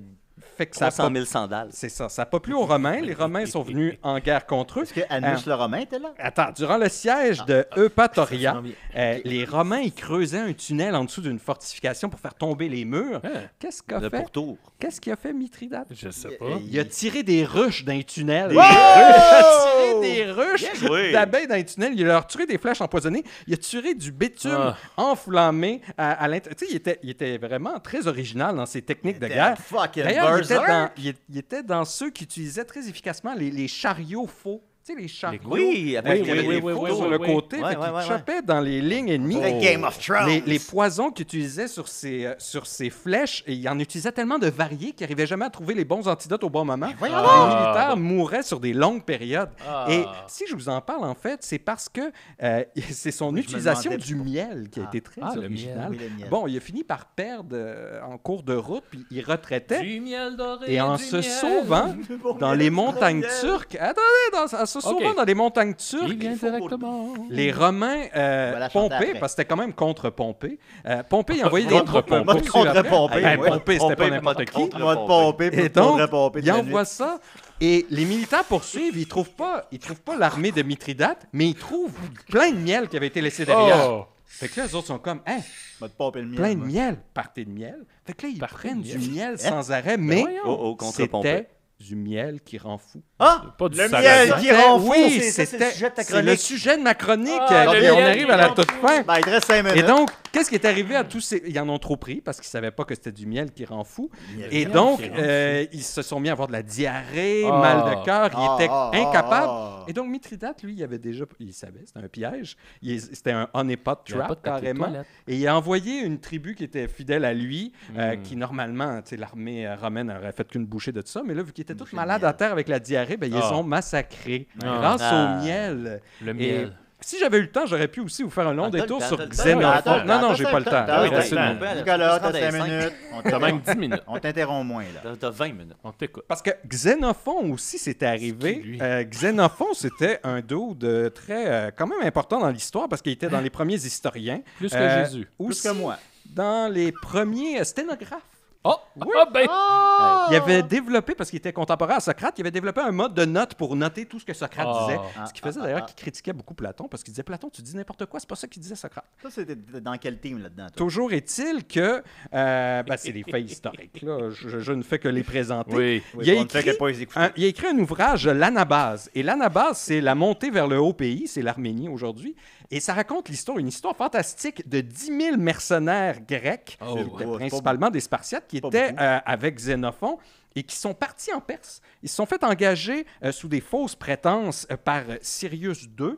Fait que ça a 300 pas- 000 sandales. C'est ça. Ça n'a pas plu aux Romains. Les Romains sont venus en guerre contre eux. Est-ce que Annus le Romain était là? Attends, durant le siège de Eupatoria, les Romains ils creusaient un tunnel en dessous d'une fortification pour faire tomber les murs. Hein? Qu'est-ce qu'a Le fait? pourtour. Qu'est-ce qu'il a fait Mithridate? Je sais pas. Il a tiré des ruches d'un tunnel. Wow! Il a tiré des ruches Bien joué. d'abeilles dans les tunnels. Il leur a tiré des flèches empoisonnées. Il a tiré du bitume enflammé à l'intérieur. Tu sais, il était vraiment très original dans ses techniques de guerre. Fucking D'ailleurs, berserk. il était dans ceux qui utilisaient très efficacement les chariots faux. Tu sais, les chariots. Oui, avec Il y avait oui, des oui, faux oui, sur oui, le oui. côté, Ouais, fait qu'il ouais, ouais, chopait dans les lignes ennemies. The Game of Thrones. Les poisons qu'il utilisait sur ses flèches, et il en utilisait tellement de variés qu'il n'arrivait jamais à trouver les bons antidotes au bon moment. Les militaires mouraient sur des longues périodes. Ah. Et si je vous en parle, en fait, c'est parce que c'est son me utilisation demandais du miel qui a été très le originale. miel. Oui, le miel. Bon, il a fini par perdre en cours de route, puis il retraitait. Du miel doré. Et en du se miel. sauvant dans les montagnes turques, en se sauvant dans les montagnes turques, Il vient directement. les Romains, la chanter Pompée, après. parce que c'était quand même contre Pompée, Pompée, il envoyait des Contre troupes un Pompée. peu dessus Contre après. Pompée, Ben, ouais. Pompée, c'était pas Pompée, n'importe pas qui. contre Moi de pomper, Et puis donc, faudrait pomper de il la envoie nuit. ça, et les militaires poursuivent, ils trouvent pas l'armée de Mithridate, mais ils trouvent plein de miel qui avait été laissé derrière. Oh. Fait que là, les autres sont comme, hein, Moi de pomper le miel. plein de moi. miel, partez de miel. Fait que là, ils Partez prennent de du miel. miel sans arrêt, mais Oh, contre Pompée. c'était du miel qui rend fou. Ah! Pas du Le salade. miel qui rend fou, Oui, c'est le sujet de ta c'est le chronique. sujet de ma chronique. Ah, puis le on miel arrive qui à la rend toute fin. Ben, il te reste 5 minutes. Et donc, qu'est-ce qui est arrivé à tous ces... Ils en ont trop pris parce qu'ils ne savaient pas que c'était du miel qui rend fou. Et donc, ils se sont mis à avoir de la diarrhée, Ah. mal de cœur. Ils étaient incapables. ah. Et donc, Mithridate, lui, il avait déjà... Il savait, c'était un piège. C'était un honeypot Il y avait pas trap, de papier carrément. toilette. Et il a envoyé une tribu qui était fidèle à lui, Hmm. qui, normalement, tu sais, l'armée romaine n'aurait fait qu'une bouchée de tout ça. Mais là, vu qu'ils étaient tous malades à terre avec la diarrhée, ben, ils les Ah. ont massacrés Ah. grâce Ah. au miel. Le Et miel. si j'avais eu le temps, j'aurais pu aussi vous faire un long Ah, t'as détour le temps, sur t'as le temps. Xénophon. Attends, Non, non, attends, j'ai pas le temps. attends, Il reste attends, une attends. minute. Nicolas, t'as 5 35. minutes. T'as même 10 minutes. On t'interrompt moins, là. T'as 20 minutes. On t'écoute. Parce que Xénophon aussi, c'était C'est qui, arrivé. lui? Xénophon, c'était un dude très, quand même important dans l'histoire parce qu'il était dans les premiers historiens. Plus que Jésus. Plus Aussi que moi. dans les premiers sténographes. Oh! Ah ben! Il avait développé, parce qu'il était contemporain à Socrate, il avait développé un mode de note pour noter tout ce que Socrate Ah. disait. Ce qui faisait d'ailleurs qu'il critiquait beaucoup Platon, parce qu'il disait Platon, tu dis n'importe quoi, c'est pas ça qu'il disait Socrate. Ça, c'était dans quel team là-dedans? toi? Toujours est-il que c'est des faits historiques. Là. Je ne fais que les présenter. Oui. Oui, Il a on ne fait écrit que pas les écouter. il a écrit un ouvrage, l'Anabase. Et l'Anabase, c'est la montée vers le haut pays, c'est l'Arménie aujourd'hui. Et ça raconte une histoire fantastique de 10 000 mercenaires grecs, Oh, qui ouais, étaient c'est pas principalement des Spartiates, qui Pas étaient beaucoup. avec Xénophon et qui sont partis en Perse. Ils se sont fait engager sous des fausses prétences par Sirius II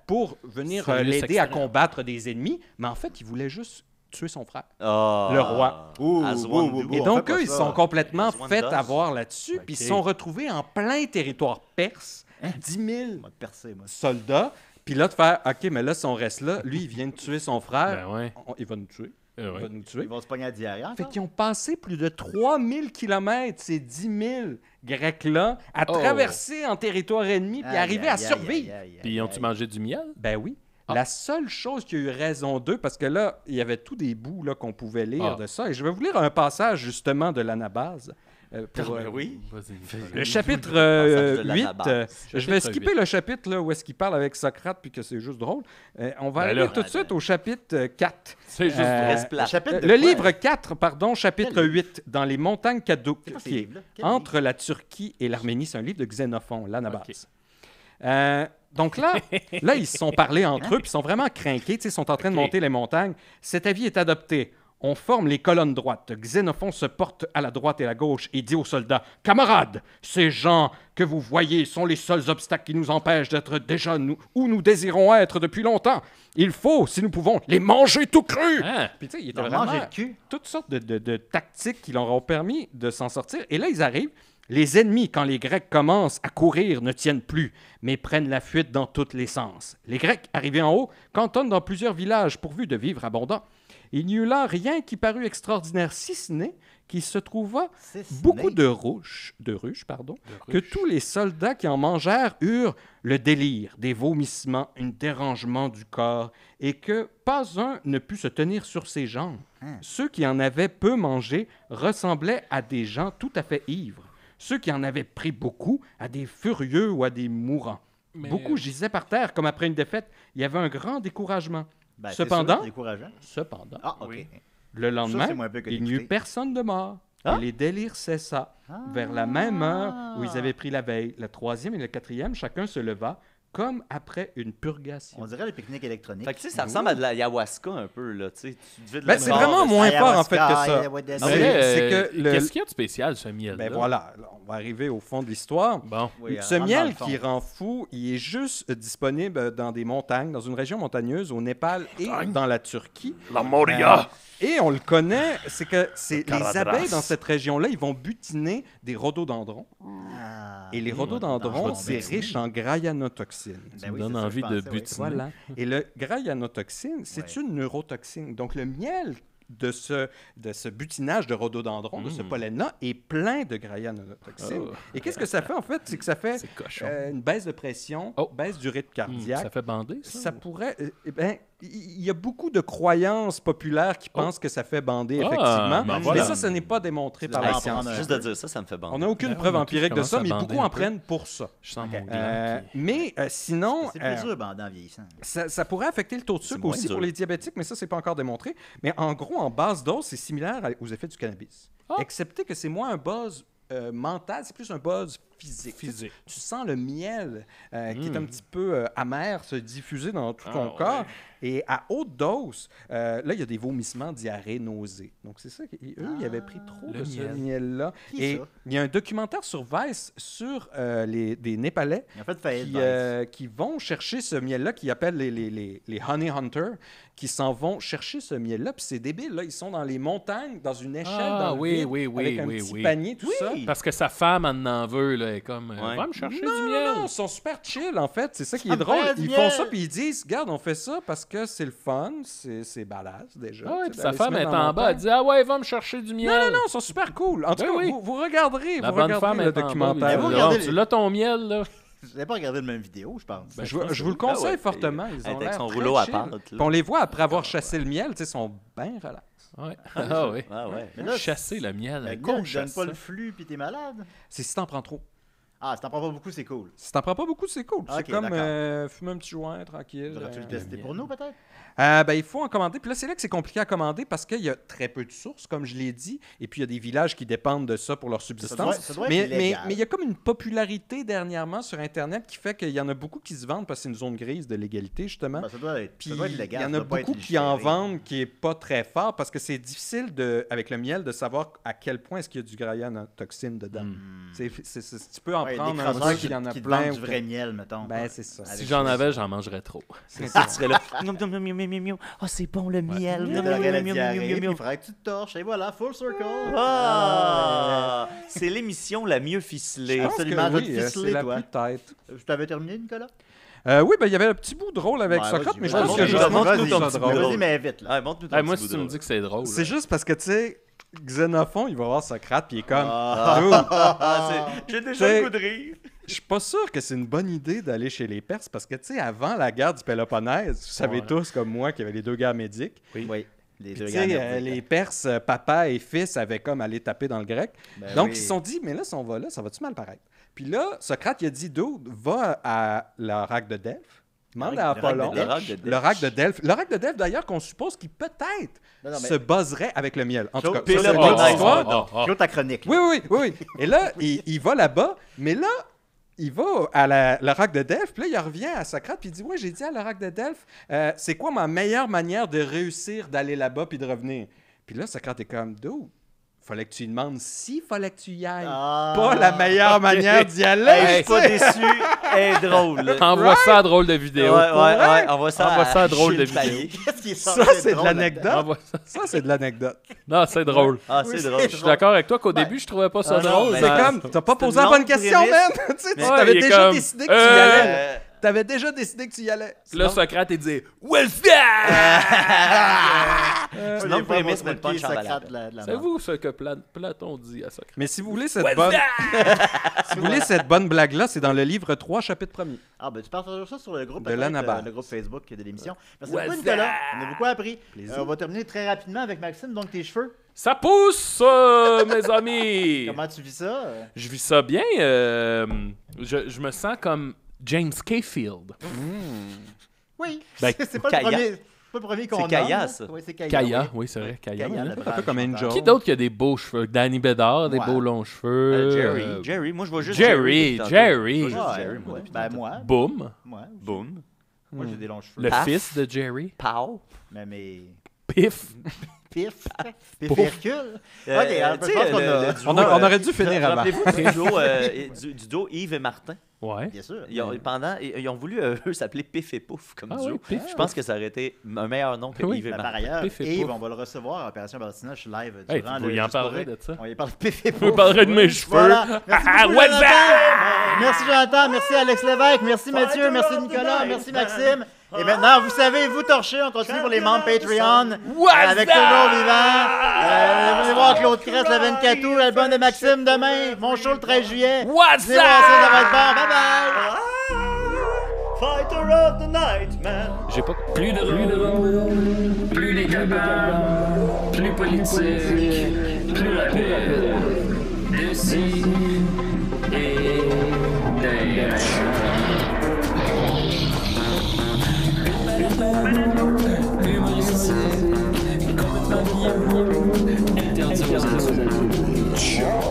pour venir Sirius l'aider à extrême. combattre des ennemis. Mais en fait, il voulait juste tuer son frère. Ah. Le roi. Ouh, As ouh, one ouh, do. ouh. Et on donc, fait pas eux, ils ça. sont complètement As one fait does. avoir là-dessus, Ok. puis ils se sont retrouvés en plein territoire perse, 10 000 On va te percer, moi. soldats, puis là, de faire, OK, mais là, si on reste là, lui, il vient de tuer son frère, Ben ouais. il va nous tuer. Il ouais. va nous tuer. Ils vont se pogner à diarrhée Fait encore? qu'ils ont passé plus de 3000 kilomètres, ces 10 000 Grecs-là, à Oh. traverser en territoire ennemi, puis Aïe, arriver aïe, à aïe, survivre. aïe, aïe, aïe, Puis ils ont-tu aïe. mangé du miel? Ben oui. Ah. La seule chose qui a eu raison d'eux, parce que là, il y avait tous des bouts là, qu'on pouvait lire Ah. de ça, et je vais vous lire un passage justement de l'Anabase. Pour, Oui. Vas-y. le chapitre passage de 8, l'Anabase. je vais Chapitre skipper 8. le chapitre là, où est-ce qu'il parle avec Socrate puis que c'est juste drôle. On va Ben aller là. tout de suite au chapitre 4. C'est juste Euh, drôle. Le chapitre de Le quoi? livre 4, pardon, chapitre Quel 8, dans les montagnes Cappadoques, C'est quoi ces qui est livres-là? Quel entre la Turquie et l'Arménie. C'est un livre de Xénophon, l'Anabase. Ok. Donc là, ils se sont parlé entre eux, puis ils sont vraiment craqués, ils sont en train de Ok. monter les montagnes. Cet avis est adopté. On forme les colonnes droites. Xénophon se porte à la droite et à la gauche et dit aux soldats, « Camarades, ces gens que vous voyez sont les seuls obstacles qui nous empêchent d'être déjà où nous désirons être depuis longtemps. Il faut, si nous pouvons, les manger tout crus! Hein? Puis tu sais, il était Ils ont vraiment mangé le cul. toutes sortes de tactiques qui leur ont permis de s'en sortir. Et là, ils arrivent Les ennemis, quand les Grecs commencent à courir, ne tiennent plus, mais prennent la fuite dans tous les sens. Les Grecs, arrivés en haut, cantonnent dans plusieurs villages pourvus de vivres abondants. Il n'y eut là rien qui parut extraordinaire, si ce n'est qu'il se trouva beaucoup de ruches, que tous les soldats qui en mangèrent eurent le délire, des vomissements, un dérangement du corps, et que pas un ne put se tenir sur ses jambes. Ceux qui en avaient peu mangé ressemblaient à des gens tout à fait ivres. Ceux qui en avaient pris beaucoup, à des furieux ou à des mourants. Mais- Beaucoup gisaient par terre, comme après une défaite. Il y avait un grand découragement. Ben, c'est Cependant, sûr, c'est décourageant. cependant, Ah, OK. le lendemain, c'est moins peu que il n'y eut d'écouter. personne de mort. Ah? Et les délires cessa. Vers la même heure où ils avaient pris la veille, le 3e et le 4e, chacun se leva, comme après une purgation. On dirait le pique-nique électronique. Fait que, tu sais, ça ressemble à de la ayahuasca un peu, là, tu sais. Tu te vides Ben, le c'est corps vraiment de- moins fort, en fait, que ça. Ayahuasca, C'est- Après, c'est que le- Qu'est-ce qu'il y a de spécial, ce miel? Ben voilà, là, on va arriver au fond de l'histoire. Bon. Oui, Ce rentre dans miel le fond. qui rend fou, il est juste disponible dans des montagnes, dans une région montagneuse, au Népal et dans la Turquie. La Moria! Et on le connaît, c'est que les Caradras. abeilles dans cette région-là, ils vont butiner des rhododendrons. Ah, Et les oui, rhododendrons, dans- c'est ben riche en grayanotoxine. Ben Ça me oui, donne c'est ça, envie je de pensais, oui. butiner. Voilà. Et le grayanotoxine, c'est une neurotoxine. Donc, le miel de ce butinage de rhododendron, de ce pollen-là, est plein de grayanotoxine. Oh. Et qu'est-ce que ça fait, en fait? C'est que ça fait C'est cochon. une baisse de pression, Oh. baisse du rythme cardiaque. Ça fait bander, ça? Ça pourrait... eh ben, il y a beaucoup de croyances populaires qui pensent que ça fait bander, Ah, effectivement. ben mais voilà. ça, ce n'est pas démontré par Hey, la c'est science. prendre un- Juste de dire ça, ça me fait bander. On n'a aucune Ben preuve oui, empirique de commence ça, à mais bander beaucoup un en peu. prennent pour ça. Je sens mon gland qui... Mais sinon, C'est plus dur, bandé en vieillissant. ça pourrait affecter le taux de sucre moins aussi dur. pour les diabétiques, mais ça, c'est pas encore démontré. Mais en gros, en basse dose, c'est similaire aux effets du cannabis. Excepté que c'est moins un buzz mental, c'est plus un buzz physique. Physique. Tu sens le miel qui est un petit peu amer se diffuser dans tout ton Ah, corps. Et à haute dose, là, il y a des vomissements, diarrhée, nausées. Donc, c'est ça qu'eux, ils avaient pris trop le de ce miel. miel-là. Qui Et ça? il y a un documentaire sur Vice sur des Népalais Ils ont fait faillite. qui vont chercher ce miel-là, qui appellent les honey hunters, qui s'en vont chercher ce miel-là. Puis c'est débile, là. Ils sont dans les montagnes, dans une échelle, Ah, dans le oui, vide, oui, oui, avec un oui, petit oui. panier, tout ça. Parce que sa femme en veut, là, elle est comme... Ouais. Va me chercher Non, du miel! non, ils sont super chill, en fait. C'est ça qui Ça est me drôle. fait du Ils font miel. ça, puis ils disent, regarde, on fait ça parce que c'est le fun, c'est badass, déjà. Ah ouais, tu puis sais, sa d'aller se femme est mettre dans la en bas, elle montagne. dit « Ah ouais, va me chercher du miel! » Non, non, non, ils sont super cool. En tout Ben cas, oui. vous regarderez, La vous bonne regarderez femme le est en bas. documentaire. lui Vous dit, regardez tu l'as ton miel, là? Vous n'avez pas regardé le même vidéo, je pense. Ben, Je pense vous le que- conseille Ah ouais, fortement. Ils ont avec l'air son très rouleau à chill. pâte, là. Puis on les voit après avoir chassé le miel, tu sais, ils sont bien relax. Ouais. Ah oui. Ah ouais. Mais là, Chasser le miel. Le avec gars, quoi on je donne chasse pas ça? le flux puis t'es malade. C'est si t'en prends trop. Ah, si t'en prends pas beaucoup, c'est cool. Si t'en prends pas beaucoup, c'est cool. Ok, C'est comme d'accord. fumer un petit joint tranquille. Aurais-tu le tester pour nous, peut-être? Ben, il faut en commander. Puis là, c'est là que c'est compliqué à commander parce qu'il y a très peu de sources, comme je l'ai dit. Et puis, il y a des villages qui dépendent de ça pour leur subsistance. ça doit être mais légal. il y a comme une popularité dernièrement sur Internet qui fait qu'il y en a beaucoup qui se vendent parce que c'est une zone grise de légalité, justement. Ben, ça doit être, Puis ça doit être il légal. y en ça a doit pas beaucoup être qui en légiféré. vendent qui est pas très fort parce que c'est difficile avec le miel de savoir à quel point est-ce qu'il y a du grayanotoxine dedans. Tu peux en Ouais, prendre des un crosseurs vrai qui qu'il y en a te plein. vendent ou du que- vrai miel, mettons. Ben, c'est ça. Si j'en avais, j'en mangerais trop. Tu serais là. Miam, miam, miam, miam, miam, miam. Ah, c'est bon le miel. Il Miam, t'aurait miam, la miam, miam, diarrhée, miam, puis miam. il faudrait que tu te torches. Et voilà, full circle. Ah! C'est l'émission la mieux ficelée. Je pense Absolument, que je vais oui, te ficeler, c'est la toi. plus tête. Je t'avais terminé, Nicolas? Oui, ben il y avait le petit bout drôle avec Ouais, Socrate, vas-y, mais je vas-y. pense que Vas-y, juste vas-y, moi, je vas-y, trouve ton ça petit bout drôle. Vas-y, mais vite, là. Ah, montre-nous ton Hey, moi, petit si bout tu me de- dis que c'est drôle... C'est juste parce que, tu sais, Xénophon, il va voir Socrate, puis il est comme... J'ai C'est- déjà le coup de rire. Je suis pas sûr que c'est une bonne idée d'aller chez les Perses, parce que, tu sais, avant la guerre du Péloponnèse, vous savez Ouais. tous, comme moi, qu'il y avait les deux guerres médiques. Oui. Les Puis, deux tu gars sais, nordiques. les Perses, papa et fils, avaient comme allé taper dans le grec. Ben Donc, oui. ils se sont dit, mais là, si on va là, ça va-tu mal paraître? Puis là, Socrate, il a dit, Dude, va à l'oracle de Delphes, demande à L'oracle de Apollon. Delphes? L'oracle de Delphes. L'oracle de Delphes, d'ailleurs, qu'on suppose qu'il peut-être Non, non, mais- se buzzerait avec le miel. En tout cas, Claude, ça, c'est une Claude, autre Claude, histoire. Claude, Claude, ta chronique. là. Oui. Et là, il va là-bas, mais là, il va à l'oracle de Delphes, puis là, il revient à Socrate, puis il dit, ouais, j'ai dit à l'oracle de Delphes, c'est quoi ma meilleure manière de réussir d'aller là-bas puis de revenir? Puis là, Socrate est comme, dude, fallait que tu lui demandes s'il fallait que tu y ailles. Ah. Pas la meilleure manière d'y aller. Hey, je suis pas déçu. Elle est drôle. là. Envoie ça à drôle de vidéo. Ouais, envoie ça Envoie ça à drôle de Gilles Payet. Qu'est-ce qui est Ça, censé être c'est de drôle l'anecdote. Envoie ça. Ça, c'est de l'anecdote. Non, c'est drôle. Ah, Oui, c'est c'est drôle. Je suis d'accord avec toi qu'au début, je trouvais pas ça Ah non, drôle. mais C'est mais- comme, t'as pas c'est posé une la bonne longue question, prémisse. man. Tu sais, tu Ouais, avais il est déjà comme, décidé que tu y allais. T'avais déjà décidé que tu y allais. Là, Socrate, il dit What's that? C'est une longue prémisse, mais le punch en valable. Savez-vous ce que Platon dit à Socrate? Mais si vous voulez cette What's bonne, that? si vous voulez cette bonne blague-là, c'est dans le livre 3, chapitre 1er. Ah, ben tu partages ça sur le groupe, De peut-être, l'Anabase. le groupe Facebook de l'émission. Merci What's beaucoup, Nicolas. that? On a beaucoup appris. On va terminer très rapidement avec Maxime. Donc, tes cheveux, Ça pousse, mes amis! comment tu vis ça? Je vis ça bien. Je me sens comme James Cafield. Oui, Ben, c'est pas, Kaya. pas le premier qu'on C'est nomme. Kaya, là. ça. Oui, c'est Kaya. Kaya, oui. oui, c'est vrai. Kaya. Kaya, le Un peu brave comme chanteur. Angel. Qui d'autre qui a des beaux cheveux? Danny Bédard, des Ouais. beaux longs cheveux. Jerry. Moi, je vois juste Jerry. tantôt. Jerry. Je vois juste Ouais, Jerry, moi. ouais. depuis Ben, tantôt. moi. Boom. Moi, Boom. moi j'ai des longs cheveux. Le Paf. fils de Jerry. Pow. Mais mes... Pif. Pif. Pif Pouf. Hercule. Euh, Ok, alors, tu je sais, pense qu'on le a... duo, On aurait dû finir avant. Rappelez-vous du duo Yves et Martin. Ouais. Bien sûr. Ils ont voulu, eux, s'appeler Pif et Pouf comme Ah duo. oui, Pif. Je pense que ça aurait été un meilleur nom que Oui. Yves et Ben, Martin. par ailleurs, Pif et Yves, Pouf. on va le recevoir à Opération Baltinage live Hey, durant vous le y en Juste pour parlerez rire. de ça. On y parle de Pif et Pouf. Vous parlerez de mes cheveux. Voilà. Merci Ah, beaucoup, what's Jonathan. that? Merci Jonathan, merci Alex Lévesque, merci Mathieu, merci Nicolas, merci Maxime. Et maintenant, vous savez, vous torchez, on continue pour les membres Patreon. Avec toujours vivant. Venez voir Claude Crest le 24 août, l'album de Maxime demain, mon show le 13 juillet. What's Venez voir ça, ça va être that? bon. Bye bye. Fighter of the night, man. J'ai pas. Plus de rôle, plus décapable, plus politique, plus rapide. D'ici et d'ailleurs. Humoristique, complètement interdit aux adultes.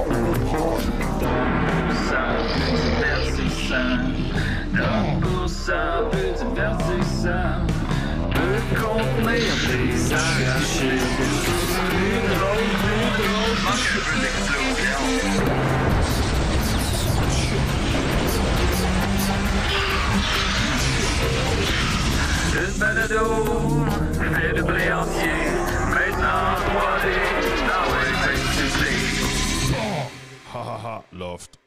Ça peut divertissant, peut contenir des arrachés. Plus drôle, manque un peu d'explosion. Une balado, fait de blé entier, maintenant 3D, dans le basically. Ha ha ha, Loft.